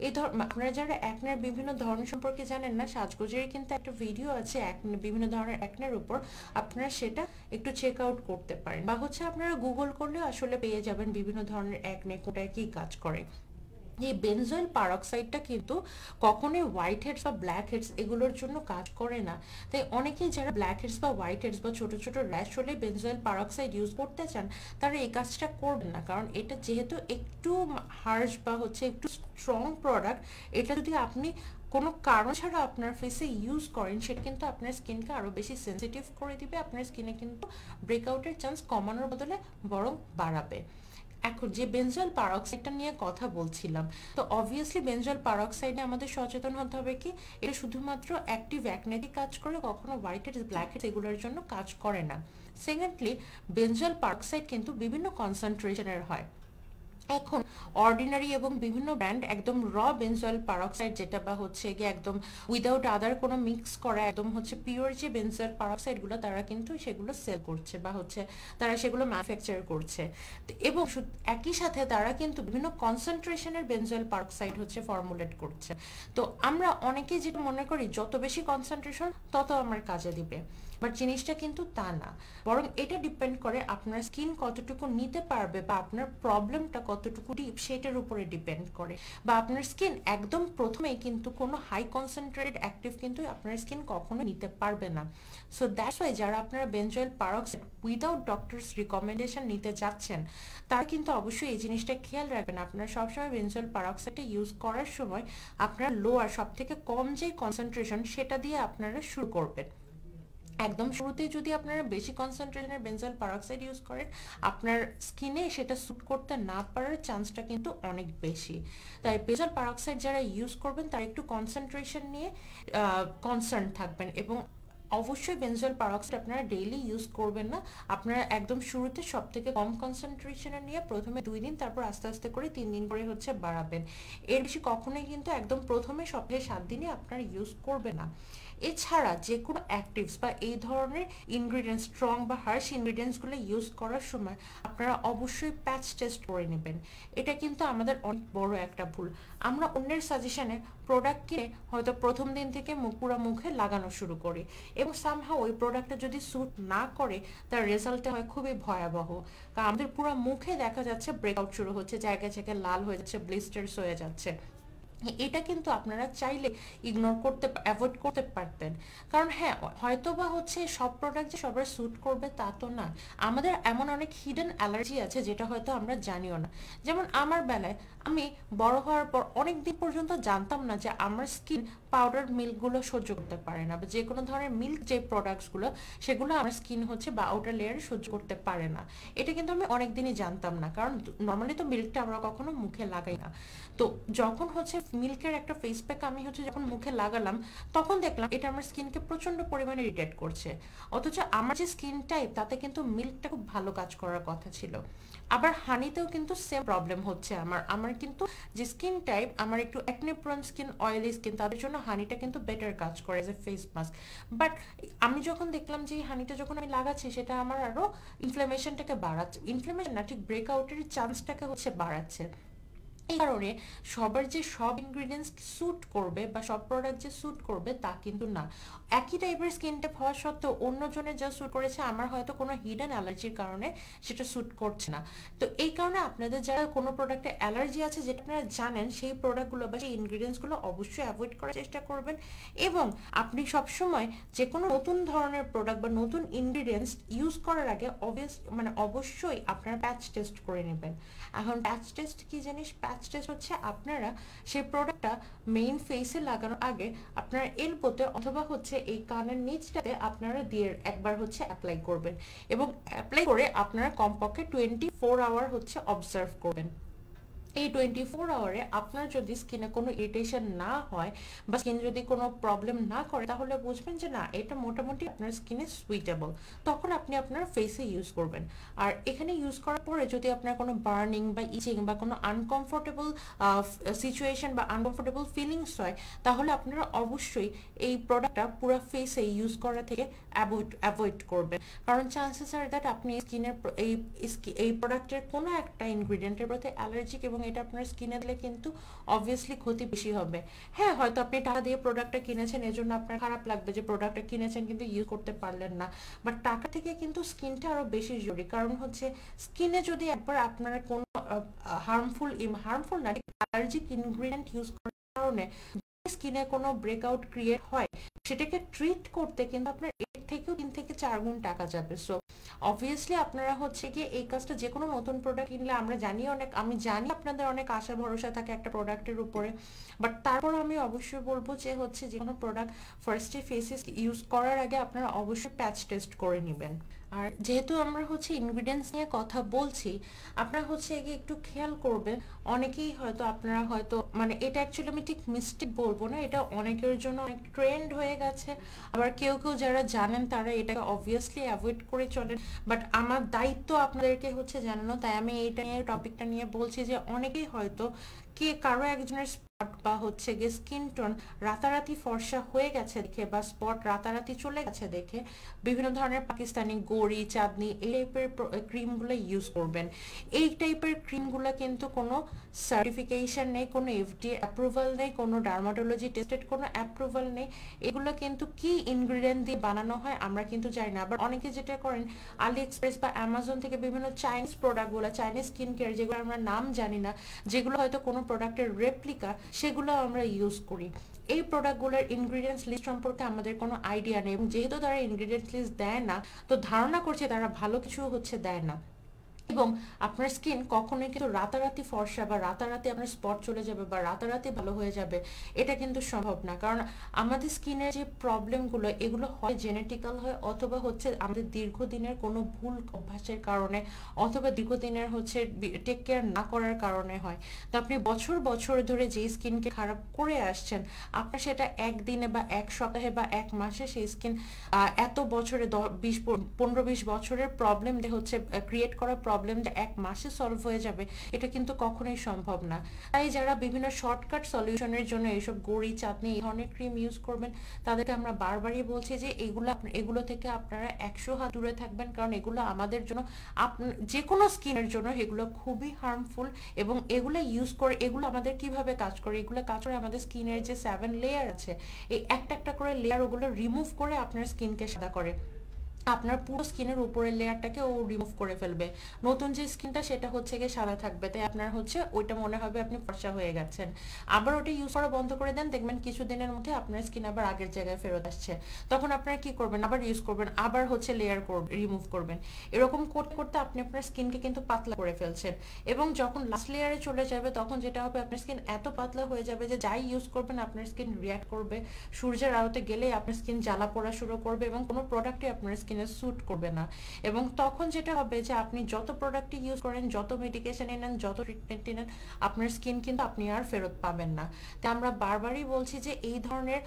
এই আপনারা যারা অ্যাকনের বিভিন্ন ধরন সম্পর্কে জানেন না, সাজগোজেরই কিন্তু একটা ভিডিও আছে বিভিন্ন ধরনের অ্যাকনের উপর, আপনারা সেটা একটু চেক আউট করতে পারেন, বা হচ্ছে আপনারা গুগল করলেও আসলে পেয়ে যাবেন বিভিন্ন ধরনের অ্যাকনে কোটায় কি কাজ করে। এই বেনজয়েল পারক্সাইডটা কিন্তু কখনোই হোয়াইট হেডস বা ব্ল্যাক হেডস এগুলোর জন্য কাজ করে না। তাই অনেকেই যারা ব্ল্যাক হেডস বা হোয়াইট হেডস বা ছোট ছোট র্যাশ হলে বেনজয়েল পারক্সাইড ইউজ করতে চান, তারা এই কাজটা করবেন না, কারণ এটা যেহেতু একটু হার্শ বা হচ্ছে একটু স্ট্রং প্রোডাক্ট, এটা যদি আপনি কোনো কারণ ছাড়া আপনার ফেসে ইউজ করেন, সেটা কিন্তু আপনার স্কিনকে আরও বেশি সেন্সিটিভ করে দিবে, আপনার স্কিনে কিন্তু ব্রেকআউটের চান্স কমানোর বদলে বরং বাড়াবে। এখন যে বেনজয়েল পারক্সাইডটা নিয়ে কথা বলছিলাম, তো অবভিয়াসলি বেনজয়েল পারক্সাইডে আমাদের সচেতন হতে হবে কি এটা শুধুমাত্র অ্যাক্টিভ অ্যাকনেতে কাজ করে, কখনো হোয়াইট হেডস ব্ল্যাক হেডস এগুলোর জন্য কাজ করে না। সেকেন্ডলি, বেনজয়েল পারক্সাইড কিন্তু বিভিন্ন কনসেন্ট্রেশনের হয়। এখন অর্ডিনারি এবং বিভিন্ন ব্র্যান্ড একদম র বেনজয়েল পারক্সাইড যেটা বা হচ্ছে গিয়ে একদম উইদাউট আদার কোনো মিক্স করা একদম হচ্ছে পিওর যে বেনজয়েল পারক্সাইডগুলো, তারা কিন্তু সেগুলো সেল করছে বা হচ্ছে তারা সেগুলো ম্যানুফ্যাকচার করছে। এবং একই সাথে তারা কিন্তু বিভিন্ন কনসেন্ট্রেশনের বেনজয়েল পারক্সাইড হচ্ছে ফর্মুলেট করছে। তো আমরা অনেকেই যেটা মনে করি যত বেশি কনসেন্ট্রেশন তত আমার কাজে দিবে, বাট জিনিসটা কিন্তু তা না, বরং এটা ডিপেন্ড করে আপনার স্কিন কতটুকু নিতে পারবে বা আপনার প্রবলেমটা কতটুকু ডিপ সেটার উপরে ডিপেন্ড করে। বা আপনার স্কিন একদম প্রথমেই কিন্তু কোনো হাই কনসেন্ট্রেটেড অ্যাক্টিভ কিন্তু আপনার স্কিন কখনো নিতে পারবে না। সো দ্যাটস ওয়াই যারা আপনারা benzoyl peroxide without doctors recommendation নিতে যাচ্ছেন, তারা কিন্তু অবশ্যই এই জিনিসটা খেয়াল রাখবেন, আপনারা সবসময় বেনজয়েল পারক্সাইডটা ইউজ করার সময় আপনার লোয়ার সব থেকে কম যে কনসেন্ট্রেশন সেটা দিয়ে আপনারা শুরু করবেন। একদম শুরুতেই যদি আপনারা বেশি কনসেন্ট্রেশনের বেনজয়েল পারক্সাইড ইউজ করেন, আপনার স্কিনে সেটা স্যুট করতে না পারার চান্সটা কিন্তু অনেক বেশি। তাই বেনজয়েল পারক্সাইড যারা ইউজ করবেন তারা একটু কনসেন্ট্রেশন নিয়ে কনসার্ন থাকবেন, এবং অবশ্যই বেনজয়েল পারক্সাইড আপনারা ডেইলি ইউজ করবেন না। আপনারা একদম শুরুতে সব থেকে কম কনসেন্ট্রেশনে নিয়ে প্রথমে 2 দিন, তারপর আস্তে আস্তে করে 3 দিন করে হচ্ছে বাড়াবেন। এর বেশি কখনোই কিন্তু একদম প্রথমে সপ্তাহে 7 দিনে আপনারা ইউজ করবেন না। এছাড়া যে কোনো অ্যাক্টিভস বা এই ধরনের ইনগ্রিডিয়েন্টস, স্ট্রং বা হার্শ ইনগ্রিডিয়েন্টসগুলো ইউজ করার সময় আপনারা অবশ্যই প্যাচ টেস্ট করে নেবেন। এটা কিন্তু আমাদের অনেক বড় একটা ভুল। আমরা অন্যের সাজেশনে প্রোডাক্ট কিনে হয়তো প্রথম দিন থেকে পুরো মুখে লাগানো শুরু করি, এবং সামহাও ওই প্রোডাক্টটা যদি স্যুট না করে তার রেজাল্টটা হয় খুবই ভয়াবহ, কারণ আমাদের পুরো মুখে দেখা যাচ্ছে ব্রেকআউট শুরু হচ্ছে, জায়গায় জায়গায় লাল হয়ে যাচ্ছে, ব্লিস্টার্স হয়ে যাচ্ছে। এটা কিন্তু আপনারা চাইলে ইগনোর করতে অ্যাভয়েড করতে পারতেন, কারণ হ্যাঁ হয়তো বা হচ্ছে সব প্রোডাক্ট যে সবার স্যুট করবে তা তো না। আমাদের এমন অনেক হিডেন অ্যালার্জি আছে যেটা হয়তো আমরা জানিও না। যেমন আমার বেলায় আমি বড় হওয়ার পর অনেক দিন পর্যন্ত জানতাম না যে আমার স্কিন পাউডার মিল্কগুলো সহ্য করতে পারে না, বা যে কোনো ধরনের মিল্ক যে প্রোডাক্টসগুলো সেগুলো আমার স্কিন হচ্ছে বা আউটার লেয়ারে সহ্য করতে পারে না। এটা কিন্তু আমি অনেক দিনই জানতাম না, কারণ নর্মালি তো মিল্কটা আমরা কখনো মুখে লাগাই না। তো যখন হচ্ছে মিল্কের একটা ফেস প্যাক আমি হচ্ছে যখন মুখে লাগালাম, তখন দেখলাম এটা আমার স্কিনকে প্রচন্ড পরিমাণে ইরিটেট করছে, অথচ আমার যে স্কিন টাইপ তাতে কিন্তু মিল্কটা খুব ভালো কাজ করার কথা ছিল। আবার হানিতেও কিন্তু সেম প্রবলেম হচ্ছে আমার আমার কিন্তু যে স্কিন টাইপ, আমার একটু acne prone skin, oily skin, তাদের জন্য হানিটা কিন্তু বেটার কাজ করে as a face mask. But আমি যখন দেখলাম যে এই হানিটা যখন আমি লাগাচ্ছি সেটা আমার আরো ইনফ্লামেশনটাকে বাড়াচ্ছে, ইনফ্লামেশন না ঠিক ব্রেকআউটের চান্সটাকে হচ্ছে বাড়াচ্ছে। এই কারণে সবার যে সব ইনগ্রিডিয়েন্টস স্যুট করবে বা সব প্রোডাক্ট যে স্যুট করবে তা কিন্তু না। একই টাইপের স্কিন টাইপ হওয়া সত্ত্বেও অন্যজনের যা স্যুট করেছে আমার হয়তো কোনো হিডেন অ্যালার্জির কারণে সেটা স্যুট করছে না। তো এই কারণে আপনাদের যারা কোনো প্রোডাক্টে অ্যালার্জি আছে যেটা আপনারা জানেন, সেই প্রোডাক্টগুলো বা সেই ইনগ্রিডিয়েন্টসগুলো অবশ্যই অ্যাভয়েড করার চেষ্টা করবেন। এবং আপনি সবসময় যে কোনো নতুন ধরনের প্রোডাক্ট বা নতুন ইনগ্রিডিয়েন্টস ইউজ করার আগে অবশ্যই আপনারা প্যাচ টেস্ট করে নেবেন। এখন প্যাচ টেস্ট কি জিনিস? প্যাচ টেস্ট হচ্ছে আপনারা সেই প্রোডাক্টটা মেইন ফেসে লাগানোর আগে আপনারা এলবোতে অথবা হচ্ছে এই কানের নিচটাতে আপনারা দিয়ে একবার হচ্ছে অ্যাপ্লাই করবেন, এবং অ্যাপ্লাই করে আপনারা কমপক্ষে 24 আওয়ার হচ্ছে অবজার্ভ করবেন। এই 24 আওয়ারে আপনার যদি স্কিনে কোনো ইরিটেশন না হয় বা স্কিন যদি কোনো প্রবলেম না করে, তাহলে বুঝবেন যে না, এটা মোটামুটি আপনার স্কিনে সুইটেবল। তখন আপনি আপনার ফেসে ইউজ করবেন। আর এখানে ইউজ করার পরে যদি আপনার কোনো বার্নিং বা ইচিং বা কোনো আনকমফোর্টেবল সিচুয়েশন বা আনকমফোর্টেবল ফিলিংস হয়, তাহলে আপনারা অবশ্যই এই প্রোডাক্টটা পুরো ফেসে ইউজ করা থেকে অ্যাভয়েড করবেন। কারণ চান্সেস আর দ্যাট আপনি স্কিনের এই প্রোডাক্টের কোনো একটা ইনগ্রিডিয়েন্টের প্রতি অ্যালার্জিক এবং এটা আপনার স্কিনে দিলে কিন্তু অবভিয়াসলি ক্ষতি বেশি হবে। হ্যাঁ, হয়তো আপনি টাকা দিয়ে প্রোডাক্টটা কিনেছেন, এজন্য আপনার খারাপ লাগবে যে প্রোডাক্টটা কিনেছেন কিন্তু ইউজ করতে পারলেন না, বাট টাকা থেকে কিন্তু স্কিনটা আরো বেশি জরুরি। কারণ হচ্ছে স্কিনে যদি একবার আপনার কোনো হার্মফুল না, অ্যালার্জিক ইনগ্রিডিয়েন্ট ইউজ করার কারণে স্কিনে কোনো ব্রেকআউট ক্রিয়েট হয়, সেটাকে ট্রিট করতে কিন্তু আপনার এর থেকেও 3 থেকে 4 গুণ টাকা যাবে। সো অবভিয়াসলি আপনারা হচ্ছে কি এই কাজটা, যে কোনো নতুন প্রোডাক্ট কিনলে আমি জানি আপনাদের অনেক আশা ভরসা থাকে একটা প্রোডাক্টের উপরে, বাট তারপর আমি অবশ্যই বলবো যে হচ্ছে যে কোনো প্রোডাক্ট ফার্স্টে ফেসে ইউজ করার আগে আপনারা অবশ্যই প্যাচ টেস্ট করে নেবেন। আর যেহেতু আমরা হচ্ছে ইনগ্রিডিয়েন্টস নিয়ে কথা বলছি, আপনারা হচ্ছে এগিয়ে একটু খেয়াল করবেন। অনেকেই হয়তো আপনারা হয়তো মানে এটা অ্যাকচুয়ালি আমি ঠিক মিস্টেক বলবো না, এটা অনেকের জন্য অনেক ট্রেন্ড হয়ে গেছে। আবার কেউ কেউ যারা জানেন তারা এটাকে অবভিয়াসলি অ্যাভয়েড করে চলেন, বাট আমার দায়িত্ব আপনাদেরকে হচ্ছে জানানো, তাই আমি এইটা নিয়ে টপিকটা নিয়ে বলছি যে অনেকেই হয়তো কারো একজনের স্পট বা হচ্ছে গিয়ে স্কিন টোন রাতারাতি ফর্সা হয়ে গেছে দেখে বা স্পট রাতারাতি চলে গেছে দেখে বিভিন্ন ধরনের পাকিস্তানি গড়ি, চাঁদনি এই টাইপের ক্রিমগুলো ইউজ করবেন। এই টাইপের ক্রিমগুলো কিন্তু কোনো সার্টিফিকেশন নেই, কোনো এফডিএ অ্যাপ্রুভাল নেই, কোনো ডার্মাটোলজি টেস্টেড কোনো অ্যাপ্রুভাল নেই। এগুলো কিন্তু কি ইনগ্রিডিয়েন্ট দিয়ে বানানো হয় আমরা কিন্তু জানি না। আবার অনেকে যেটা করেন আলি এক্সপ্রেস বা অ্যামাজন থেকে বিভিন্ন চাইনিজ প্রোডাক্টগুলো, চাইনিজ স্কিন কেয়ার যেগুলো আমরা নাম জানি না, যেগুলো হয়তো কোনো প্রোডাক্টের রেপ্লিকা, সেগুলো আমরা ইউজ করি। এই প্রোডাক্টগুলোর ইনগ্রিডিয়েন্টস লিস্ট সম্পর্কে আমাদের কোনো আইডিয়া নেই, এবং যেহেতু তারা ইনগ্রিডিয়েন্টস লিস্ট দেয় না, তো ধারণা করছে তারা ভালো কিছু হচ্ছে দেয় না। এবং আপনার স্কিন কখনোই কিন্তু রাতারাতি ফর্সা বা রাতারাতি আপনার স্পট চলে যাবে বা রাতারাতি ভালো হয়ে যাবে, এটা কিন্তু সম্ভব না। কারণ আমাদের স্কিনের যে প্রবলেমগুলো, এগুলো হয় জেনেটিক্যাল হয়, অথবা হচ্ছে আমাদের দীর্ঘদিনের কোনো ভুল অভ্যাসের কারণে, অথবা দীর্ঘদিনের হচ্ছে টেক কেয়ার না করার কারণে হয়। তো আপনি বছর বছর ধরে যেই স্কিনকে খারাপ করে আসছেন, আপনার সেটা একদিনে বা এক সপ্তাহে বা এক মাসে সেই স্কিন এত বছরে 15-20 বছরের প্রবলেম হচ্ছে ক্রিয়েট করা প্রবলেম এক মাসে সলভ হয়ে যাবে, এটা কিন্তু কখনোই সম্ভব না। তাই যারা বিভিন্ন শর্টকাট সলিউশনের জন্য এইসব গড়ি, চাঁদনি এই ধরনের ক্রিম ইউজ করবেন, তাদেরকে আমরা বারবারই বলছি যে এগুলো থেকে আপনারা 100 হাত দূরে থাকবেন। কারণ এগুলো আমাদের জন্য, যে কোনো স্কিনের জন্য এগুলো খুবই হার্মফুল। এবং এগুলো ইউজ করে, এগুলো আমাদের কিভাবে কাজ করে, এগুলো কাজ করে আমাদের স্কিনের যে 7 লেয়ার আছে, এই একটা একটা করে লেয়ার ওগুলো রিমুভ করে আপনার স্কিনকে সাদা করে। আপনার পুরো স্কিনের উপরের লেয়ারটাকে ও রিমুভ করে ফেলবে, নতুন যে স্কিনটা সেটা হচ্ছে গিয়ে সাদা থাকবে। তাই আপনার হচ্ছে ওইটা মনে হবে আপনি ফর্সা হয়ে গেছেন। আবার ওটা ইউজ করা বন্ধ করে দেন, দেখবেন কিছুদিনের মধ্যে আপনার স্কিন আবার আগের জায়গায় ফেরত আসছে। তখন আপনারা কি করবেন, আবার ইউজ করবেন, আবার হচ্ছে লেয়ার রিমুভ করবেন। এরকম করতে করতে আপনি আপনার স্কিনকে কিন্তু পাতলা করে ফেলছেন। এবং যখন লাস্ট লেয়ারে চলে যাবে, তখন যেটা হবে আপনার স্কিন এত পাতলা হয়ে যাবে যে যাই ইউজ করবেন আপনার স্কিন রিঅ্যাক্ট করবে। সূর্যের আলোতে গেলেই আপনার স্কিন জ্বালা পোড়া শুরু করবে এবং কোনো প্রোডাক্টই আপনার স্কিন স্যুট করবে না। এবং তখন যেটা হবে যে আপনি যত প্রোডাক্ট ইউজ করেন, যত মেডিকেশন নেন, যত ট্রিটমেন্ট নেন, আপনার স্কিন কিন্তু আপনি আর ফেরত পাবেন না। তাই আমরা বারবারই বলছি যে এই ধরনের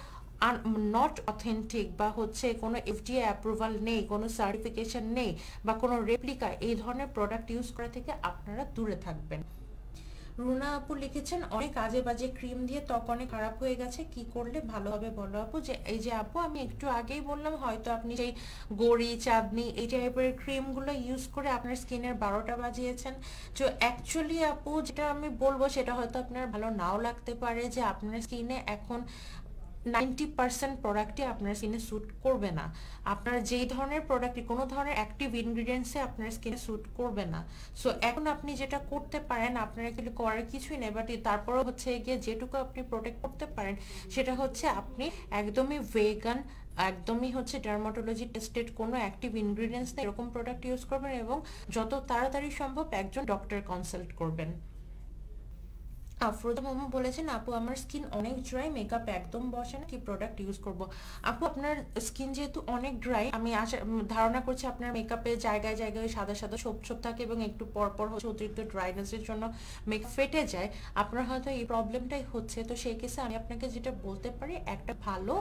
নট অথেন্টিক বা হচ্ছে কোনো এফডিএ অ্যাপ্রুভাল নেই, কোনো সার্টিফিকেশন নেই বা কোনো রেপ্লিকা, এই ধরনের প্রোডাক্ট ইউজ করা থেকে আপনারা দূরে থাকবেন। রুনা আপু লিখেছেন, অনেক আজে বাজে ক্রিম দিয়ে ত্বক অনেক খারাপ হয়ে গেছে, কি করলে ভালো হবে বলো আপু। যে এই যে আপু আমি একটু আগেই বললাম, হয়তো আপনি সেই গড়ি, চাঁদনি এই টাইপের ক্রিমগুলো ইউজ করে আপনার স্কিনের 12টা বাজিয়েছেন। তো অ্যাকচুয়ালি আপু যেটা আমি বলবো সেটা হয়তো আপনার ভালো নাও লাগতে পারে, যে আপনার স্কিনে এখন 90% প্রোডাক্টই আপনার স্কিনে স্যুট করবে না। আপনার যেই ধরনের প্রোডাক্টই, কোনো ধরনের অ্যাক্টিভ ইনগ্রিডিয়েন্টসে আপনার স্কিনে স্যুট করবে না। সো এখন আপনি যেটা করতে পারেন, আপনার অ্যাকচুয়ালি করার কিছুই নেই, বাট তারপরেও হচ্ছে গিয়ে যেটুকু আপনি প্রোটেক্ট করতে পারেন সেটা হচ্ছে আপনি একদমই ভেগান, একদমই হচ্ছে ডার্মাটোলজি টেস্টেড কোনো অ্যাক্টিভ ইনগ্রিডিয়েন্টস নেই এরকম প্রোডাক্ট ইউজ করবেন, এবং যত তাড়াতাড়ি সম্ভব একজন ডক্টর কনসাল্ট করবেন। আফরোজা মোমো বলেছেন, আপু আমার স্কিন অনেক ড্রাই, মেকআপ একদম বসে না, কি প্রোডাক্ট ইউজ করব? আপু আপনার স্কিন যেহেতু অনেক ড্রাই, আমি ধারণা করছি আপনার মেকআপে জায়গায় জায়গায় সাদা সাদা ছোপ ছোপ থাকে এবং একটু পর পর হচ্ছে অতিরিক্ত ড্রাইনেসের জন্য মেকআপ ফেটে যায়। আপনার হয়তো এই প্রবলেমটাই হচ্ছে। তো সেই কেসে আমি আপনাকে যেটা বলতে পারি, একটা ভালো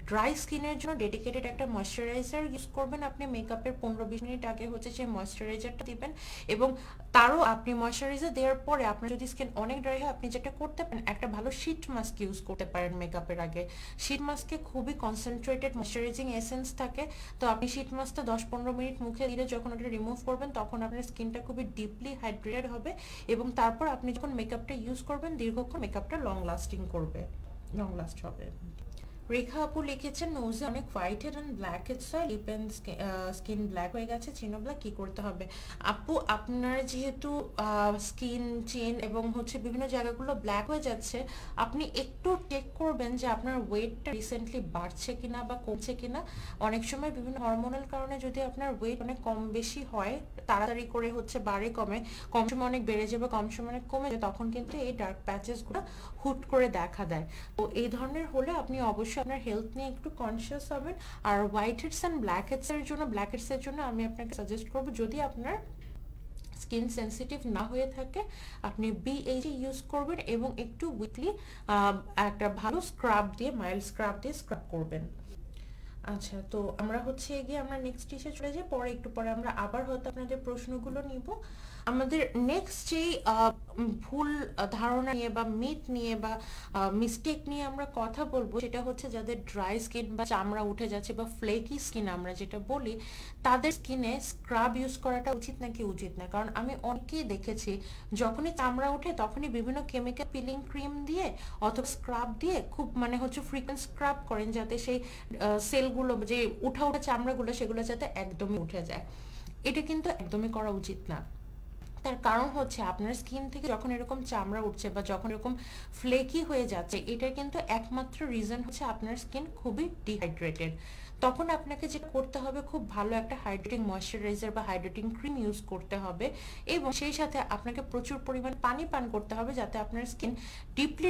ড্রাই স্কিনের জন্য ডেডিকেটেড একটা ময়শ্চারাইজার ইউজ করবেন। আপনি মেকআপের 15-20 মিনিট আগে হচ্ছে সেই ময়শ্চারাইজারটা দিবেন, এবং তারও আপনি ময়শ্চারাইজার দেওয়ার পরে আপনার যদি স্কিন অনেক ড্রাই হয়, আপনি যেটা করতে পারেন, একটা ভালো শীট মাস্ক ইউজ করতে পারেন মেকআপের আগে। শীট মাস্কে খুবই কনসেন্ট্রেটেড ময়শ্চারাইজিং এসেন্স থাকে। তো আপনি শীট মাস্কটা 10-15 মিনিট মুখে দিলে যখন ওটা রিমুভ করবেন, তখন আপনার স্কিনটা খুবই ডিপলি হাইড্রেটেড হবে, এবং তারপর আপনি যখন মেকআপটা ইউজ করবেন, দীর্ঘক্ষণ মেকআপটা লং লাস্ট হবে। রেখা আপু লিখেছেন, নোজে অনেক white head and black heads হয়, লিপ অ্যান্ড স্কিন ব্ল্যাক হয়ে গেছে, চিন ব্ল্যাক, কি করতে হবে? আপু আপনার যেহেতু স্কিন চিন এবং হচ্ছে বিভিন্ন জায়গাগুলো ব্ল্যাক হয়ে যাচ্ছে, আপনি একটু চেক করবেন যে আপনার ওয়েটটা রিসেন্টলি বাড়ছে কিনা বা কমছে কিনা। অনেক সময় বিভিন্ন হরমোনাল কারণে যদি আপনার ওয়েট অনেক কম বেশি হয়, তাড়াতাড়ি করে হচ্ছে বাড়ে কমে, কম সময় অনেক বেড়ে যাবে, কম সময় অনেক কমে যায়, তখন কিন্তু এই ডার্ক প্যাচেসগুলো হুট করে দেখা দেয়। তো এই ধরনের হলে আপনি অবশ্যই আপনার হেলথ নিয়ে একটু কনসিয়াস হবেন। আর হোয়াইট হেডস অ্যান্ড ব্ল্যাক হেডসের জন্য আমি আপনাকে সাজেস্ট করব, যদি আপনার স্কিন সেন্সিটিভ না হয়ে থাকে, আপনি BHA ইউজ করবেন এবং একটু উইকলি একটা ভালো স্ক্রাব দিয়ে, মাইল্ড স্ক্রাব দিয়ে স্ক্রাব করবেন। আচ্ছা, তো আমরা হচ্ছে গিয়ে আমরা নেক্সট ডিশে চলে যাই, পরে একটু পরে আমরা আবার হয়তো আপনাদের প্রশ্নগুলো নিব। আমাদের নেক্সট যেই ভুল ধারণা নিয়ে বা মিথ নিয়ে বা মিস্টেক নিয়ে আমরা কথা বলবো, সেটা হচ্ছে যাদের ড্রাই স্কিন বা চামড়া উঠে যাচ্ছে বা ফ্লেকি স্কিন আমরা যেটা বলি, তাদের স্কিনে স্ক্রাব ইউজ করাটা উচিত নাকি উচিত না। কারণ আমি অনেকেই দেখেছি, যখনই চামড়া ওঠে তখনই বিভিন্ন কেমিক্যাল পিলিং ক্রিম দিয়ে অথবা স্ক্রাব দিয়ে খুব মানে হচ্ছে ফ্রিকোয়েন্ট স্ক্রাব করেন, যাতে সেই সেলগুলো যে উঠা চামড়াগুলো সেগুলো যাতে একদমই উঠে যায়। এটা কিন্তু একদমই করা উচিত না। তার কারণ হচ্ছে, আপনার স্কিন থেকে যখন এরকম চামড়া উঠছে বা যখন এরকম ফ্লেকি হয়ে যাচ্ছে, এটার কিন্তু একমাত্র রিজন হচ্ছে আপনার স্কিন খুবই ডিহাইড্রেটেড। তখন আপনাকে যেটা করতে হবে, খুব ভালো একটা হাইড্রেটিং ময়শ্চারাইজার বা হাইড্রেটিং ক্রিম ইউজ করতে হবে, এবং সেই সাথে আপনাকে প্রচুর পরিমাণ পানি পান করতে হবে, যাতে আপনার স্কিন ডিপলি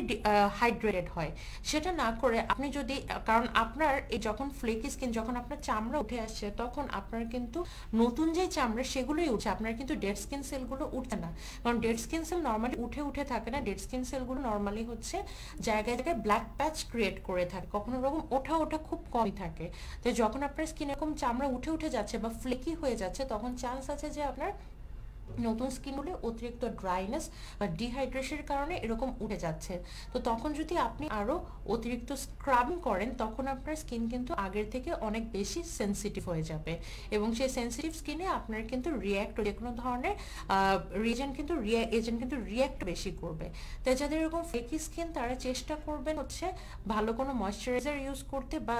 হাইড্রেটেড হয়। সেটা না করে আপনি যদি, কারণ আপনার এই যখন ফ্লেকি স্কিন, যখন আপনার চামড়া উঠে আসছে, তখন আপনার কিন্তু নতুন যে চামড়া সেগুলোই উঠছে, আপনার কিন্তু ডেড স্কিন সেলগুলো উঠছে না। কারণ ডেড স্কিন সেল নর্মালি উঠে থাকে না, ডেড স্কিন সেলগুলো নর্মালি হচ্ছে জায়গায় জায়গায় ব্ল্যাক প্যাচ ক্রিয়েট করে থাকে, কখনো রকম ওঠা খুব কমই থাকে। তো যখন আপনার স্কিন এরকম চামড়া উঠে যাচ্ছে বা ফ্লেকি হয়ে যাচ্ছে, তখন চান্স আছে যে আপনার নতুন স্কিনগুলো অতিরিক্ত ড্রাইনেস বা ডিহাইড্রেশনের কারণে এরকম উঠে যাচ্ছে। তো তখন যদি আপনি আরো অতিরিক্ত স্ক্রাবিং করেন, তখন আপনার স্কিন কিন্তু আগের থেকে অনেক বেশি সেনসিটিভ হয়ে যাবে, এবং সেই সেনসিটিভ স্কিনে আপনার কিন্তু যে কোনো ধরনের এজেন্ট কিন্তু রিঅ্যাক্ট বেশি করবে। তাই যাদের এরকম ফ্লেকি স্কিন, তারা চেষ্টা করবেন হচ্ছে ভালো কোনো ময়শ্চারাইজার ইউজ করতে বা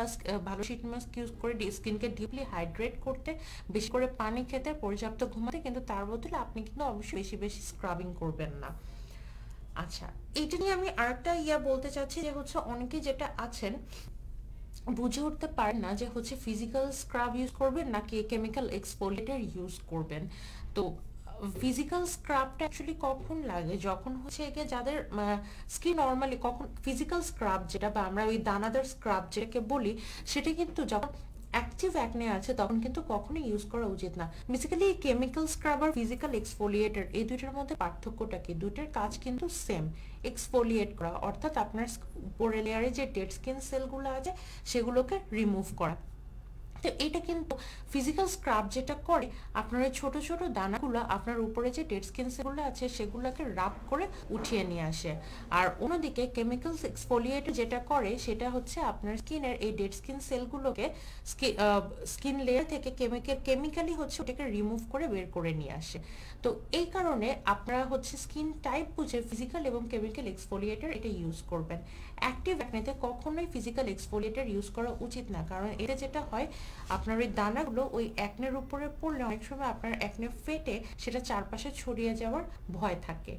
ভালো শীট মাস্ক ইউজ করে স্কিনকে ডিপলি হাইড্রেট করতে, বেশি করে পানি খেতে, পর্যাপ্ত ঘুমাতে, কিন্তু তার বদলে আপনি কিন্তু অবশ্যই বেশি বেশি স্ক্রাবিং করবেন না। আচ্ছা, এটা নিয়ে আমি আরেকটা বলতে চাচ্ছি, যে হচ্ছে অনেকে যেটা আছেন বুঝে উঠতে পারেন না যে হচ্ছে ফিজিক্যাল স্ক্রাব ইউজ করবেন নাকি কেমিক্যাল এক্সফোলিয়েটর ইউজ করবেন। তো ফিজিক্যাল স্ক্রাবটা অ্যাকচুয়ালি কখন লাগে, যখন হচ্ছে গিয়ে যাদের স্কিন নর্মালি, কখন ফিজিক্যাল স্ক্রাব যেটা বা আমরা ওই দানাদার স্ক্রাব যেটাকে বলি, সেটা কিন্তু যখন অ্যাক্টিভ অ্যাকনে আছে, তখন কিন্তু কখনোই ইউজ করা উচিত না। বেসিক্যালি কেমিক্যাল স্ক্রাব আর ফিজিক্যাল এক্সফোলিয়েটর, এই দুইটার মধ্যে পার্থক্যটা কি? দুইটার কাজ কিন্তু সেম, এক্সফোলিয়েট করা, অর্থাৎ আপনার উপরের লেয়ারে যে ডেড স্কিন সেলগুলো আছে সেগুলোকে রিমুভ করা। তো এটা কিন্তু ফিজিক্যাল স্ক্রাব যেটা করে, আপনার ওই ছোট ছোট দানাগুলো আপনার উপরে যে ডেড স্কিন সেলগুলো আছে সেগুলোকে রাব করে উঠিয়ে নিয়ে আসে। আর অন্যদিকে কেমিক্যাল এক্সফোলিয়েটর যেটা করে, সেটা হচ্ছে আপনার স্কিনের এই ডেড স্কিন সেলগুলোকে স্কিন লেয়ার থেকে কেমিক্যালি হচ্ছে ওটাকে রিমুভ করে বের করে নিয়ে আসে। তো এই কারণে আপনারা হচ্ছে স্কিন টাইপ বুঝে ফিজিক্যাল এবং কেমিক্যাল এক্সফোলিয়েটর এটা ইউজ করবেন। অ্যাক্টিভ অ্যাকনেতে কখনোই ফিজিক্যাল এক্সফোলিয়েটর ইউজ করা উচিত না, কারণ এতে যেটা হয়, আপনার ওই দানাগুলো ওই অ্যাকনের উপরে পড়লে অনেক সময় আপনার অ্যাকনে ফেটে সেটা চারপাশে ছড়িয়ে যাওয়ার ভয় থাকে।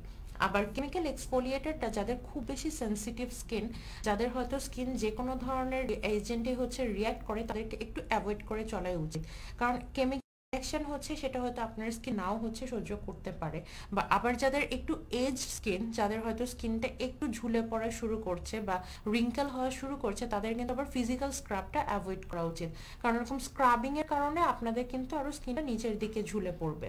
আবার কেমিক্যাল এক্সফোলিয়েটরটা যাদের খুব বেশি সেনসিটিভ স্কিন, যাদের হয়তো স্কিন যে কোনো ধরনের এজেন্টে হচ্ছে রিঅ্যাক্ট করে, তাদেরকে একটু অ্যাভয়েড করে চলাই উচিত, কারণ কেমিক্যাল রিঅ্যাকশন হচ্ছে সেটা হয়তো আপনার স্কিন নাও হচ্ছে সহ্য করতে পারে, বা আবার যাদের একটু এজ স্কিন, যাদের হয়তো স্কিনটা একটু ঝুলে পড়া শুরু করছে বা রিঙ্কেল হওয়া শুরু করছে, তাদের কিন্তু আবার ফিজিক্যাল স্ক্রাবটা অ্যাভয়েড করা উচিত, কারণ এরকম স্ক্রাবিং এর কারণে আপনাদের কিন্তু আরো স্কিনটা নিচের দিকে ঝুলে পড়বে।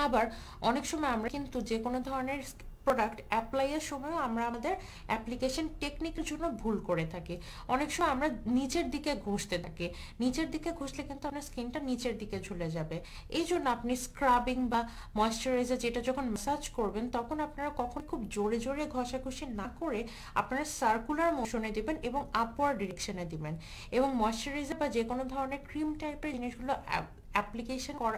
আবার অনেক সময় আমরা কিন্তু যে কোনো ধরনের প্রোডাক্ট অ্যাপ্লাইয়ের সময় আমরা আমাদের অ্যাপ্লিকেশন টেকনিকের জন্য ভুল করে থাকি। অনেক সময় আমরা নিচের দিকে ঘষতে থাকি, নিচের দিকে ঘষলে কিন্তু আপনার স্কিনটা নিচের দিকে ঝুলে যাবে। এই জন্য আপনি স্ক্রাবিং বা ময়শ্চারাইজার যেটা যখন ম্যাসাজ করবেন, তখন আপনারা কখন খুব জোরে জোরে ঘষাঘষি না করে আপনারা সার্কুলার মোশনে দিবেন এবং আপওয়ার্ড ডিরেকশনে দিবেন। এবং ময়শ্চারাইজার বা যে কোনো ধরনের ক্রিম টাইপের জিনিসগুলো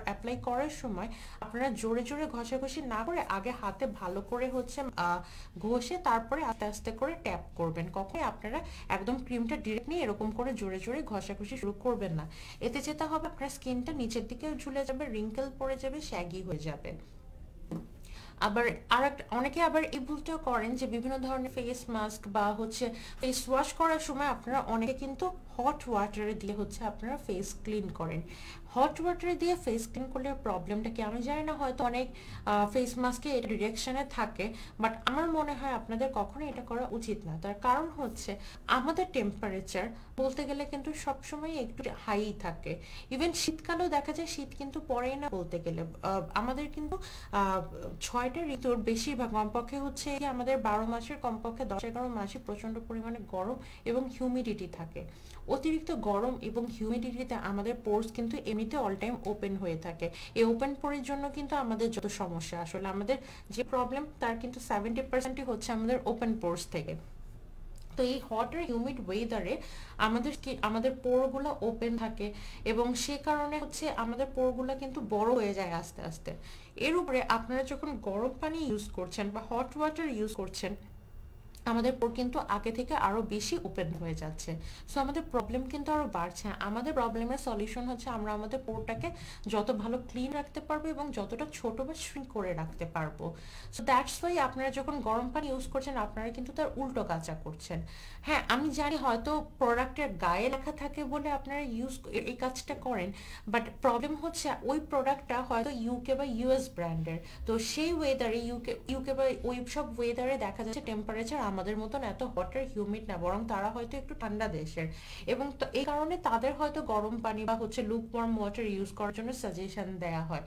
অ্যাপ্লাই করার সময় আপনারা জোরে জোরে ঘষাঘষি না করে আগে হাতে ভালো করে হচ্ছে ঘষে তারপরে আস্তে আস্তে করে ট্যাপ করবেন। কখনোই আপনারা একদম ক্রিমটা ডিরেক্ট নিয়ে এরকম করে জোরে জোরে ঘষাঘষি শুরু করবেন না। এতে যেটা হবে আপনার স্কিনটা নিচের দিকে ঝুলে যাবে, রিঙ্কেল পড়ে যাবে, শ্যাগি হয়ে যাবে। আবার অনেকে আবার এই ভুলটাও করেন যে বিভিন্ন ধরনের ফেস মাস্ক বা হচ্ছে ফেস ওয়াশ করার সময় আপনারা অনেকে কিন্তু হট ওয়াটারে দিয়ে হচ্ছে আপনারা ফেস ক্লিন করেন। হট ওয়াটারে দিয়ে ফেস ক্লিন করলে প্রবলেমটা কি আমি জানি না, হয়তো অনেক ফেস মাস্কে এটা ডিরেকশনে থাকে, বাট আমার মনে হয় আপনাদের কখনোই এটা করা উচিত না। তার কারণ হচ্ছে আমাদের টেম্পারেচার বলতে গেলে কিন্তু সবসময় একটু হাই থাকে। ইভেন শীতকালেও দেখা যায় শীত কিন্তু পড়েই না বলতে গেলে। আমাদের কিন্তু 6টা ঋতুর বেশিরভাগ কমপক্ষে হচ্ছে আমাদের 12 মাসের কমপক্ষে 10-11 মাসে প্রচন্ড পরিমাণে গরম এবং হিউমিডিটি থাকে। অতিরিক্ত গরম এবং হিউমিডিটিতে আমাদের পোর্স কিন্তু এমনিতে অল টাইম ওপেন হয়ে থাকে। এই ওপেন পোরের জন্য কিন্তু আমাদের যত সমস্যা, আসলে আমাদের যে প্রবলেম তার কিন্তু 70%ই হচ্ছে আমাদের ওপেন পোর্স থেকে। তো এই হট আর হিউমিড ওয়েদারে আমাদের পোরগুলো ওপেন থাকে এবং সে কারণে হচ্ছে আমাদের পোরগুলো কিন্তু বড় হয়ে যায় আস্তে আস্তে। এর উপরে আপনারা যখন গরম পানি ইউজ করছেন বা হট ওয়াটার ইউজ করছেন, আমাদের পোর কিন্তু আগে থেকে আরো বেশি ওপেন হয়ে যাচ্ছে। সো আমাদের প্রবলেম কিন্তু আরো বাড়ছে। আমাদের প্রবলেমের সলিউশন হচ্ছে আমরা আমাদের পোরটাকে যত ভালো ক্লিন রাখতে পারবো এবং যতটা ছোট বা শ্রিঙ্ক করে রাখতে পারবো। সো দ্যাটস ওয়াই আপনারা যখন গরম পানি ইউজ করছেন আপনারা কিন্তু তার উল্টো কাজটা করছেন। হ্যাঁ আমি জানি হয়তো প্রোডাক্টের গায়ে লেখা থাকে বলে আপনারা এই কাজটা করেন, বাট প্রবলেম হচ্ছে ওই প্রোডাক্টটা হয়তো ইউকে বা ইউএস ব্র্যান্ডের। তো সেই ওয়েদারে ইউকে বা ওই সব ওয়েদারে দেখা যাচ্ছে টেম্পারেচার আমাদের মতন এত হট আর হিউমিড না, বরং তারা হয়তো একটু ঠান্ডা দেশের, এবং এই কারণে তাদের হয়তো গরম পানি বা হচ্ছে লুকওয়ার্ম ওয়াটার ইউজ করার জন্য সাজেশন দেয়া হয়।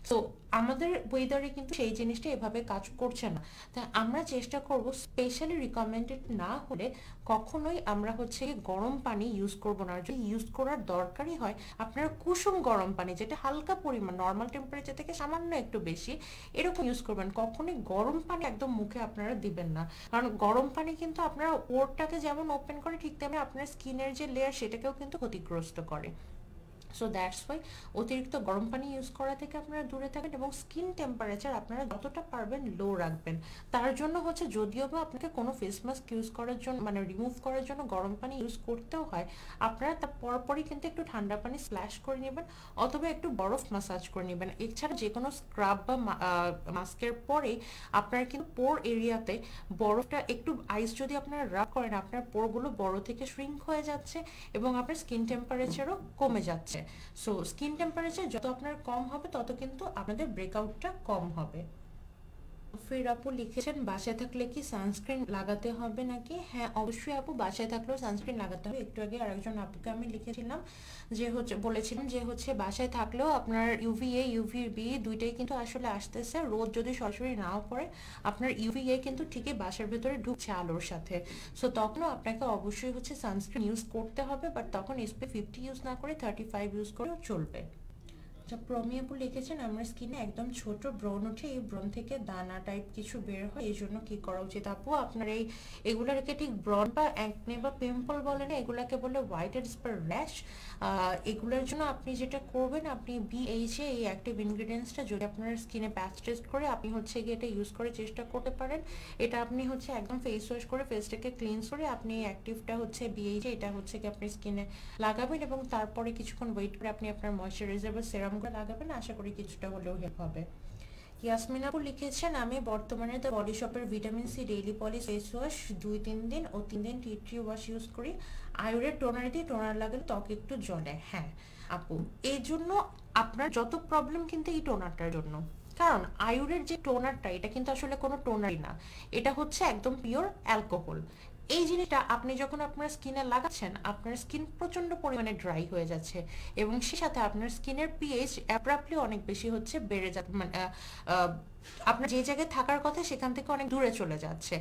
সো আমাদের ওয়েদারে কিন্তু সেই জিনিসটা এভাবে কাজ করছে না। তাই আমরা চেষ্টা করব স্পেশালি রিকমেন্ডেড না হলে কখনোই আমরা হচ্ছে গরম পানি ইউজ করব না। আর যদি ইউজ করার দরকারই হয় আপনারা কুসুম গরম পানি, যেটা হালকা পরিমাণ নর্মাল টেম্পারেচার থেকে সামান্য একটু বেশি, এরকম ইউজ করবেন। কখনোই গরম পানি একদম মুখে আপনারা দিবেন না, কারণ গরম পানি কিন্তু আপনারা ওরটাকে যেমন ওপেন করে ঠিক তেমনি আপনার স্কিনের যে লেয়ার সেটাকেও কিন্তু ক্ষতিগ্রস্ত করে। সো দ্যাটস ওয়াই অতিরিক্ত গরম পানি ইউজ করা থেকে আপনারা দূরে থাকেন এবং স্কিন টেম্পারেচার আপনারা যতটা পারবেন লো রাখবেন। তার জন্য হচ্ছে যদিও বা আপনাকে কোনো ফেস মাস্ক ইউজ করার জন্য মানে রিমুভ করার জন্য গরম পানি ইউজ করতেও হয়, আপনারা তার পরপরই কিন্তু একটু ঠান্ডা পানি স্প্ল্যাশ করে নেবেন অথবা একটু বরফ মাসাজ করে নেবেন। এছাড়া যে কোনো স্ক্রাব বা মাস্কের পরেই আপনারা কিন্তু পোর এরিয়াতে বরফটা একটু আইস যদি আপনারা রাব করেন, আপনার পোরগুলো বড় থেকে শ্রিঙ্ক হয়ে যাচ্ছে এবং আপনার স্কিন টেম্পারেচারও কমে যাচ্ছে। সো স্কিন টেম্পারেচার যত আপনার কম হবে তত কিন্তু আপনাদের ব্রেকআউটটা কম হবে। ফির আপু লিখেছেন বাসায় থাকলে কি সানস্ক্রিন লাগাতে হবে নাকি? হ্যাঁ অবশ্যই আপু, বাসায় থাকলেও সানস্ক্রিন লাগাতে হবে। একটু আগে আরেকজন আপুকে আমি লিখেছিলাম যে হচ্ছে বলেছিলাম যে হচ্ছে বাসায় থাকলেও আপনার ইউভিএ ইউভিবি দুইটাই কিন্তু আসলে আসতেছে। রোদ যদি সরাসরি নাও পড়ে আপনার ইউভিএ কিন্তু ঠিকই বাসার ভেতরে ঢুকছে আলোর সাথে। সো তখনও আপনাকে অবশ্যই হচ্ছে সানস্ক্রিন ইউজ করতে হবে, বাট তখন SPF 50 ইউজ না করে 35 ইউজ করেও চলবে। প্রমি আপু লিখেছেন আমার স্কিনে একদম ছোট ব্রণ ওঠে, এই ব্রণ থেকে দানা টাইপ কিছু বের হয়, এই জন্য কি করা উচিত? আপু আপনার এগুলোকে ঠিক ব্রণ বা অ্যাকনে বা পিম্পল বলে না, এগুলাকে বলে হোয়াইট হেডস বা র্যাশ। এগুলোর জন্য আপনি যেটা করবেন, আপনি BHA এই অ্যাক্টিভ ইনগ্রিডিয়েন্টসটা যদি আপনার স্কিনে প্যাচ টেস্ট করে আপনি হচ্ছে গিয়ে এটা ইউজ করে চেষ্টা করতে পারেন। এটা আপনি হচ্ছে একদম ফেস ওয়াশ করে ফেসটাকে ক্লিনস করে আপনি অ্যাক্টিভটা হচ্ছে BHA এটা হচ্ছে কি আপনি স্কিনে লাগাবেন এবং তারপরে কিছুক্ষণ ওয়েট করে আপনি আপনার ময়শ্চারাইজার বা সেরাম লাগাবেন। আশা করি কিছুটা হলেও হেল্প হবে। ইয়াসমিন আপু লিখেছেন, আমি বর্তমানে দ্য বডি শপের vitamin C daily polish face wash 2-3 দিন ও 3 দিন টি ট্রি ওয়াশ ইউজ করি। আয়ুরের টোনার দিই, টোনার লাগলে ত্বক একটু জ্বলে। হ্যাঁ আপু, এই জন্য আপনার যত প্রবলেম কিন্তু এই টোনারটার জন্য। কারণ আয়ুরের যে টোনারটা, এটা কিন্তু আসলে কোনো টোনারই না, এটা হচ্ছে একদম পিওর অ্যালকোহল। এই জিনিসটা আপনি যখন আপনার স্কিনে লাগাচ্ছেন, আপনার স্কিন প্রচন্ড পরিমাণে ড্রাই হয়ে যাচ্ছে এবং সে সাথে আপনার স্কিনের পিএইচ অ্যাব্রাপ্টলি অনেক বেশি হচ্ছে বেড়ে যাচ্ছে, মানে আপনার যে জায়গায় থাকার কথা সেখান থেকে অনেক দূরে চলে যাচ্ছে।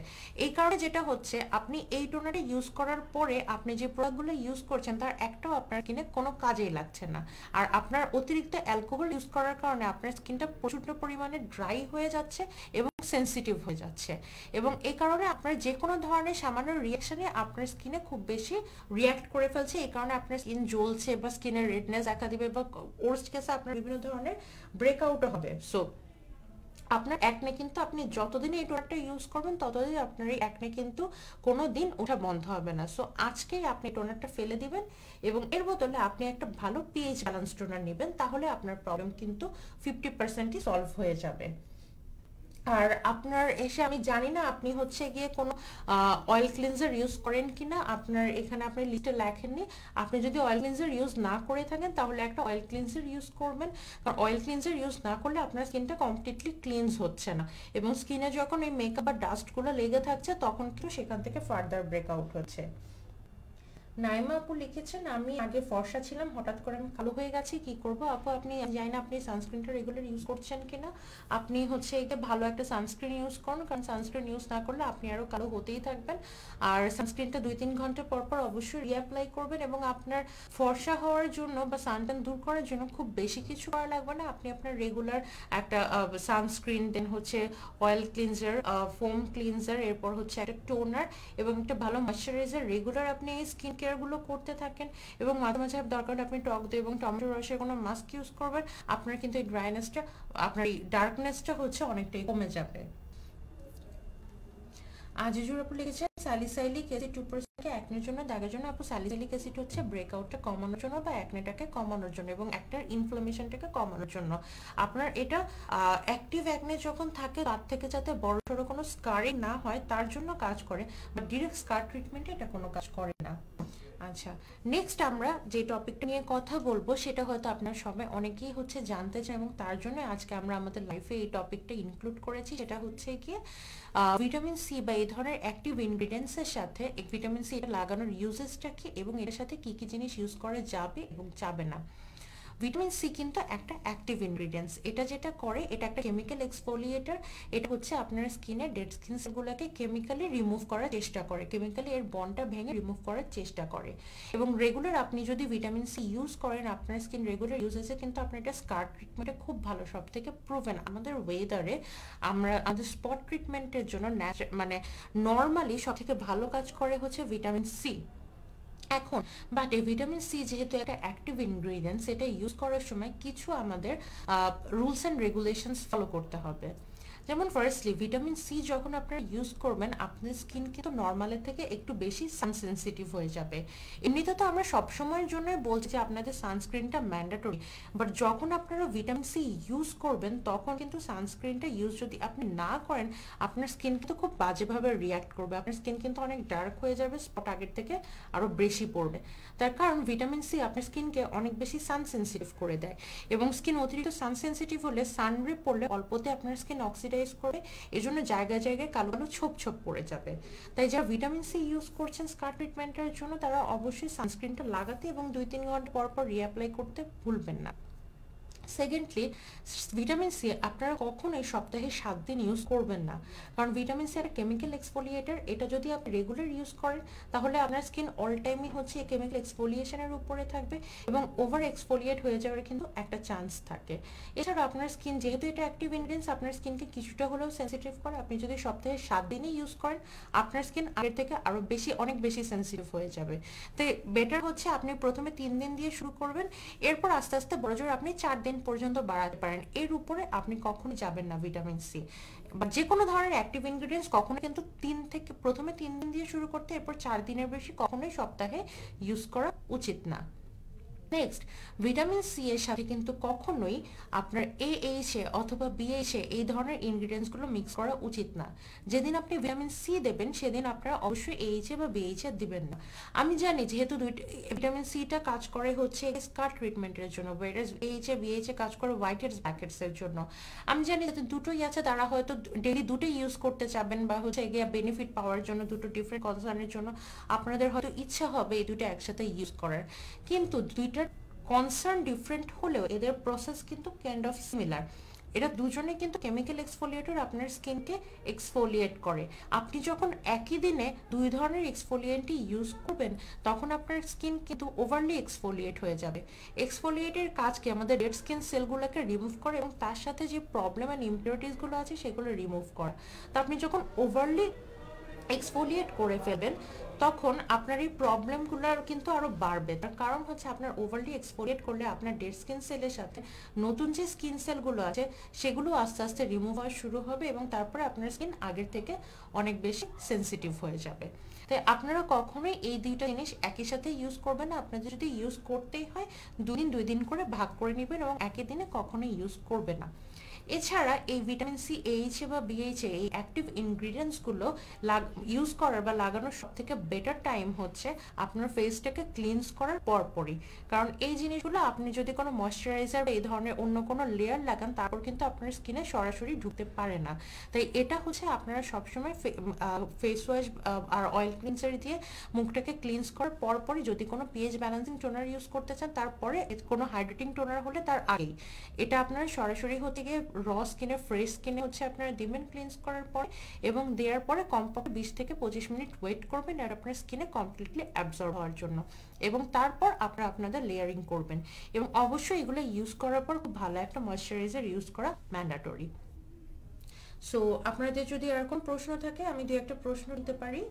এই কারণে যেটা হচ্ছে, আপনি এই টোনারটা ইউজ করার পরে আপনি যে প্রোডাক্টগুলো ইউজ করছেন তার একটাও আপনার স্কিনে কোনো কাজেই লাগছে না। আর আপনার অতিরিক্ত অ্যালকোহল ইউজ করার কারণে আপনার স্কিনটা প্রচন্ড পরিমাণে ড্রাই হয়ে যাচ্ছে এবং সেন্সিটিভ হয়ে যাচ্ছে, এবং এই কারণে আপনার যে কোনো ধরনের সামান্য রিয়াকশনে আপনার স্কিনে খুব বেশি রিয়াক্ট করে ফেলছে। এই কারণে আপনার স্কিন জ্বলছে বা স্কিনের রেডনেস দেখা দিবে, বা ওর্স্ট কেসে আপনার বিভিন্ন ধরনের ব্রেকআউটও হবে। সো আপনার অ্যাকনে কিন্তু, আপনি যতদিন এই টোনারটা ইউজ করবেন ততদিন আপনার এই অ্যাকনে কিন্তু কোনো দিন ওঠা বন্ধ হবে না। সো আজকেই আপনি টোনারটা ফেলে দিবেন এবং এর বদলে আপনি একটা ভালো পিএইচ ব্যালেন্স টোনার নেবেন, তাহলে আপনার প্রবলেম কিন্তু 50%ই সলভ হয়ে যাবে। আর আপনার এসে, আমি জানি না আপনি হচ্ছে গিয়ে কোনো অয়েল ক্লিনজার ইউজ করেন কিনা, আপনার এখানে আপনি লিস্টে লেখেননি। আপনি যদি অয়েল ক্লিনজার ইউজ না করে থাকেন তাহলে একটা অয়েল ক্লিনজার ইউজ করবেন, কারণ অয়েল ক্লিনজার ইউজ না করলে আপনার স্কিনটা কমপ্লিটলি ক্লিনজ হচ্ছে না, এবং স্কিনে যখন এই মেকআপ বা ডাস্টগুলো লেগে থাকছে তখন কিন্তু সেখান থেকে ফার্দার ব্রেকআউট হচ্ছে। নাইমা আপু লিখেছেন, আমি আগে ফর্সা ছিলাম, হঠাৎ করে আমি কালো হয়ে গেছি, কি করব আপু? আপনি জানি না আপনি সানস্ক্রিনটা রেগুলার ইউজ করছেন কিনা। আপনি হচ্ছে এটা ভালো একটা সানস্ক্রিন ইউজ করুন, কারণ সানস্ক্রিন ইউজ না করলে আপনি আরো কালো হতেই থাকবেন। আর সানস্ক্রিনটা 2-3 ঘন্টা পর পর অবশ্যই রিঅ্যাপ্লাই করবেন, এবং আপনার ফর্সা হওয়ার জন্য বা সানটান দূর করার জন্য খুব বেশি কিছু করা লাগবে না। আপনি আপনার রেগুলার একটা সানস্ক্রিন, দেন হচ্ছে অয়েল ক্লিনজার, ফোম ক্লিনজার, এরপর হচ্ছে একটা টোনার এবং একটা ভালো ময়শ্চারাইজার, রেগুলার আপনি এই স্কিন কেয়ারগুলো করতে থাকেন, এবং মাঝে মাঝে দরকার হলে আপনি টক দই এবং টমেটো রসের কোনো মাস্ক ইউজ করবেন। আপনার কিন্তু এই ড্রাইনেসটা, আপনার এই ডার্কনেসটা হচ্ছে অনেকটাই কমে যাবে। আজিজুর আপু লিখেছেন, স্যালিসাইলিক অ্যাসিড 2% অ্যাকনের জন্য, দাগের জন্য। আপু স্যালিসাইলিক অ্যাসিড হচ্ছে ব্রেকআউটটা কমানোর জন্য বা অ্যাকনেটাকে কমানোর জন্য এবং একটার ইনফ্লামেশনটাকে কমানোর জন্য। আপনার এটা অ্যাক্টিভ অ্যাকনে যখন থাকে তার থেকে যাতে বড়সড় কোনো স্কারিং না হয় তার জন্য কাজ করে, বা ডিরেক্ট স্কার ট্রিটমেন্টে এটা কোনো কাজ করে না। আচ্ছা, নেক্সট আমরা যে টপিকটা নিয়ে কথা বলবো সেটা হয়তো আপনার সবাই অনেকেই হচ্ছে জানতে চায়, এবং তার জন্য আজকে আমরা আমাদের লাইফে এই টপিকটা ইনক্লুড করেছি। সেটা হচ্ছে কি ভিটামিন সি বা এই ধরনের অ্যাক্টিভ ইনগ্রিডিয়েন্টসের সাথে ভিটামিন সি লাগানোর ইউজেসটা কি, এবং এর সাথে কি কি জিনিস ইউজ করা যাবে এবং যাবে না। ভিটামিন সি কিন্তু একটা অ্যাক্টিভ ইনগ্রিডিয়েন্টস। এটা যেটা করে, এটা একটা কেমিক্যাল এক্সফোলিয়েটর। এটা হচ্ছে আপনার স্কিনে ডেড স্কিন সেলগুলোকে কেমিক্যালি রিমুভ করার চেষ্টা করে, কেমিক্যালি এর বন্ডটা ভেঙে রিমুভ করার চেষ্টা করে। এবং রেগুলার আপনি যদি ভিটামিন সি ইউজ করেন, আপনার স্কিন রেগুলার ইউজেসে কিন্তু আপনার এটা স্কার ট্রিটমেন্টে খুব ভালো, সব থেকে প্রুভেন। আমাদের ওয়েদারে আমরা আমাদের স্পট ট্রিটমেন্টের জন্য মানে নর্মালি সব থেকে ভালো কাজ করে হচ্ছে ভিটামিন সি। এখন বাট এই ভিটামিন সি যেহেতু একটা অ্যাক্টিভ ইনগ্রিডিয়েন্টস, এটা ইউজ করার সময় কিছু আমাদের রুলস অ্যান্ড রেগুলেশনস ফলো করতে হবে। যেমন ফার্স্টলি, ভিটামিন সি যখন আপনারা ইউজ করবেন, আপনার স্কিন কিন্তু নর্মালের থেকে একটু বেশি সানসেনসিটিভ হয়ে যাবে। এমনিতে তো আমরা সবসময়ের জন্যই বলছি যে আপনাদের সানস্ক্রিনটা ম্যান্ডেটরি, বাট যখন আপনারা ভিটামিন সি ইউজ করবেন তখন কিন্তু সানস্ক্রিনটা ইউজ যদি আপনি না করেন, আপনার স্কিন কিন্তু খুব বাজেভাবে রিয়াক্ট করবে, আপনার স্কিন কিন্তু অনেক ডার্ক হয়ে যাবে, স্পট আগের থেকে আরও বেশি পড়বে। তার কারণ ভিটামিন সি আপনার স্কিনকে অনেক বেশি সানসেনসিটিভ করে দেয়, এবং স্কিন অতিরিক্ত সানসেনসিটিভ হলে, সানরে পড়লে অল্পতে আপনার স্কিন অক্সিডাইজ করে, এজন্য জায়গায় জায়গায় কালো কালো ছোপ ছোপ পড়ে যাবে। তাই যারা ভিটামিন সি ইউজ করছেন স্কার ট্রিটমেন্টের জন্য, তারা অবশ্যই সানস্ক্রিনটা লাগাতে এবং 2-3 ঘন্টা পর পর রিঅ্যাপ্লাই করতে ভুলবেন না। সেকেন্ডলি, ভিটামিন সি আপনারা কখনোই সপ্তাহে 7 দিন ইউজ করবেন না, কারণ ভিটামিন সি একটা কেমিক্যাল এক্সফোলিয়েটর। এটা যদি আপনি রেগুলার ইউজ করেন তাহলে আপনার স্কিন অল টাইমই হচ্ছে এই কেমিক্যাল এক্সফোলিয়েশনের উপরে থাকবে, এবং ওভার এক্সফোলিয়েট হয়ে যাওয়ার কিন্তু একটা চান্স থাকে। এছাড়া আপনার স্কিন যেহেতু এটা অ্যাক্টিভ ইনগ্রিডিয়েন্টস, আপনার স্কিনকে কিছুটা হলেও সেন্সিটিভ করে। আপনি যদি সপ্তাহে 7 দিনই ইউজ করেন, আপনার স্কিন আগের থেকে আরও বেশি, অনেক বেশি সেন্সিটিভ হয়ে যাবে। তো বেটার হচ্ছে আপনি প্রথমে 3 দিন দিয়ে শুরু করবেন, এরপর আস্তে আস্তে বড়জোর আপনি 4 দিন পর্যন্ত বাড়াতে পারেন। এর উপরে আপনি কখনো যাবেন না ভিটামিন সি বা যে কোনো ধরনের অ্যাক্টিভ ইনগ্রিডিয়েন্টস কখনো, কিন্তু প্রথমে 3 দিন দিয়ে শুরু করতে, এরপর 4 দিনের বেশি কখনোই সপ্তাহে ইউজ করা উচিত না। নেক্সট, ভিটামিন সি এর সাথে কিন্তু কখনোই আপনার AH এ অথবা BH এ এই ধরনের ইনগ্রিডিয়েন্টসগুলো মিক্স করা উচিত না। যেদিন আপনি ভিটামিন সি দেবেন সেদিন আপনারা অবশ্যই AH এ বা BH এ দিবেন না। আমি জানি যেহেতু ভিটামিন সিটা কাজ করে হচ্ছে স্কার ট্রিটমেন্টের জন্য, ওয়েরাস AH এ BH এ কাজ করে হোয়াইট হেডস ব্ল্যাক হেডস এর জন্য। আমি জানি যে দুটোই আছে, তারা হয়তো ডেইলি দুটোই ইউজ করতে চাবেন বা হচ্ছে গিয়ে বেনিফিট পাওয়ার জন্য, দুটো ডিফারেন্ট কনসার্নের জন্য আপনাদের হয়তো ইচ্ছা হবে এই দুটো একসাথে ইউজ করার। কিন্তু দুইটার কনসার্ন ডিফারেন্ট হলেও এদের প্রসেস কিন্তু কাইন্ড অফ সিমিলার। এরা দুজনে কিন্তু কেমিক্যাল এক্সফোলিয়েটর আপনার স্কিনকে এক্সফোলিয়েট করে। আপনি যখন একই দিনে দুই ধরনের এক্সফোলিয়েন্টই ইউজ করবেন তখন আপনার স্কিন কিন্তু ওভারলি এক্সফোলিয়েট হয়ে যাবে। এক্সফোলিয়েটের কাজ কি আমাদের ডেড স্কিন সেলগুলোকে রিমুভ করে এবং তার সাথে যে প্রবলেম অ্যান্ড ইমপিউরিটিসগুলো আছে সেগুলো রিমুভ করা। তো আপনি যখন ওভারলি এক্সফোলিয়েট করে ফেলবেন তখন আপনার এই প্রবলেমগুলো কিন্তু আরো বাড়বে। তার কারণ হচ্ছে আপনার ওভারলি এক্সফোলিয়েট করলে আপনার ডেড স্কিন সেলের সাথে নতুন যে স্কিন সেলগুলো আছে সেগুলো আস্তে আস্তে রিমুভ হওয়া শুরু হবে এবং তারপরে আপনার স্কিন আগের থেকে অনেক বেশি সেন্সিটিভ হয়ে যাবে। তাই আপনারা কখনোই এই দুইটা জিনিস একই সাথে ইউজ করবেন না। আপনাদের যদি ইউজ করতেই হয় দুই দিন করে ভাগ করে নেবেন এবং একই দিনে কখনোই ইউজ করবে না। এছাড়া এই ভিটামিন সি, এইচ বা বিএইচ এই অ্যাক্টিভ ইনগ্রিডিয়েন্টসগুলো ইউজ করার বা লাগানোর সব থেকে বেটার টাইম হচ্ছে আপনার ফেসটাকে ক্লিনস করার পরপরই। কারণ এই জিনিসগুলো আপনি যদি কোনো ময়শ্চারাইজার বা এই ধরনের অন্য কোনো লেয়ার লাগান তারপর কিন্তু আপনার স্কিনে সরাসরি ঢুকতে পারে না। তাই এটা হচ্ছে আপনারা সবসময় ফেস ওয়াশ আর অয়েল ক্লিনজার দিয়ে মুখটাকে ক্লিনস করার পরপরই, যদি কোনো পিএইচ ব্যালেন্সিং টোনার ইউজ করতে চান তারপরে, কোনো হাইড্রেটিং টোনার হলে তার আগেই। এটা আপনারা সরাসরি হতে গিয়ে র স্কিনে, ফ্রেশ স্কিনে হচ্ছে আপনারা দিবেন ক্লিনস করার পরে এবং দেওয়ার পরে কমপক্ষে 20 থেকে 25 মিনিট ওয়েট করবেন আর আপনার স্কিনে কমপ্লিটলি অ্যাবজর্ব হওয়ার জন্য, এবং তারপর আপনারা আপনাদের লেয়ারিং করবেন। এবং অবশ্যই এগুলো ইউজ করার পর খুব ভালো একটা ময়শ্চারাইজার ইউজ করা ম্যান্ডেটরি। সো আপনাদের যদি এরকম প্রশ্ন থাকে আমি দুই একটা প্রশ্ন নিতে পারি।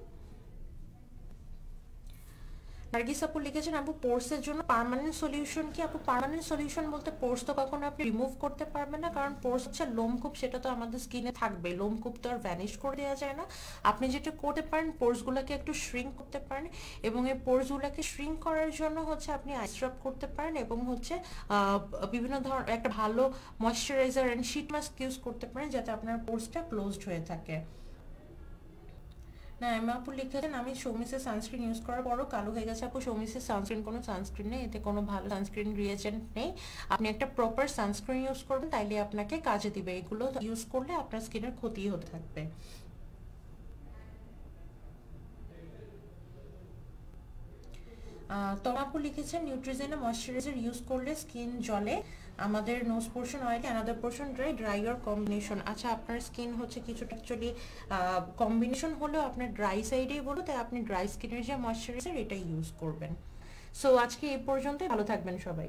নার্গিস আপু লিখেছেন, আপু পোর্সের জন্য পার্মানেন্ট সলিউশন কি? আপু পার্মানেন্ট সলিউশন বলতে পোর্স তো কখনো আপনি রিমুভ করতে পারবেন না, কারণ পোর্স হচ্ছে লোমকূপ, সেটা তো আমাদের স্কিনে থাকবে। লোমকূপ তো আর ভ্যানিশ করে দেওয়া যায় না। আপনি যেটা করতে পারেন পোর্সগুলোকে একটু শ্রিঙ্ক করতে পারেন এবং এই পোর্সগুলোকে শ্রিঙ্ক করার জন্য হচ্ছে আপনি আইস ড্রপ করতে পারেন এবং হচ্ছে বিভিন্ন ধরনের একটা ভালো moisturiser and sheet mask use করতে পারেন যাতে আপনার পোর্সটা ক্লোজড হয়ে থাকে। না, এমা আপু লিখেছেন, আমি সৌমিসের সানস্ক্রিন ইউজ করার পরও কালো হয়ে গেছে। আপু সৌমিসের সানস্ক্রিন কোনো সানস্ক্রিন নেই, এতে কোনো ভালো সানস্ক্রিন রিয়েজেন্ট নেই। আপনি একটা প্রপার সানস্ক্রিন ইউজ করবেন তাইলে আপনাকে কাজে দিবে। এগুলো ইউজ করলে আপনার স্কিনের ক্ষতি হতে থাকবে। তমাপু লিখেছেন, নিউট্রিজেনা ময়শ্চারাইজার ইউজ করলে স্কিন জ্বলে, আমাদের nose portion oily, another portion dry, dry or combination. আচ্ছা, আপনার স্কিন হচ্ছে কিছুটা অ্যাকচুয়ালি কম্বিনেশন হলেও আপনার ড্রাই সাইডেই বলো, তাই আপনি ড্রাই স্কিনের যে ময়শ্চারাইজার এটা ইউজ করবেন। সো আজকে এই পর্যন্তই, ভালো থাকবেন সবাই।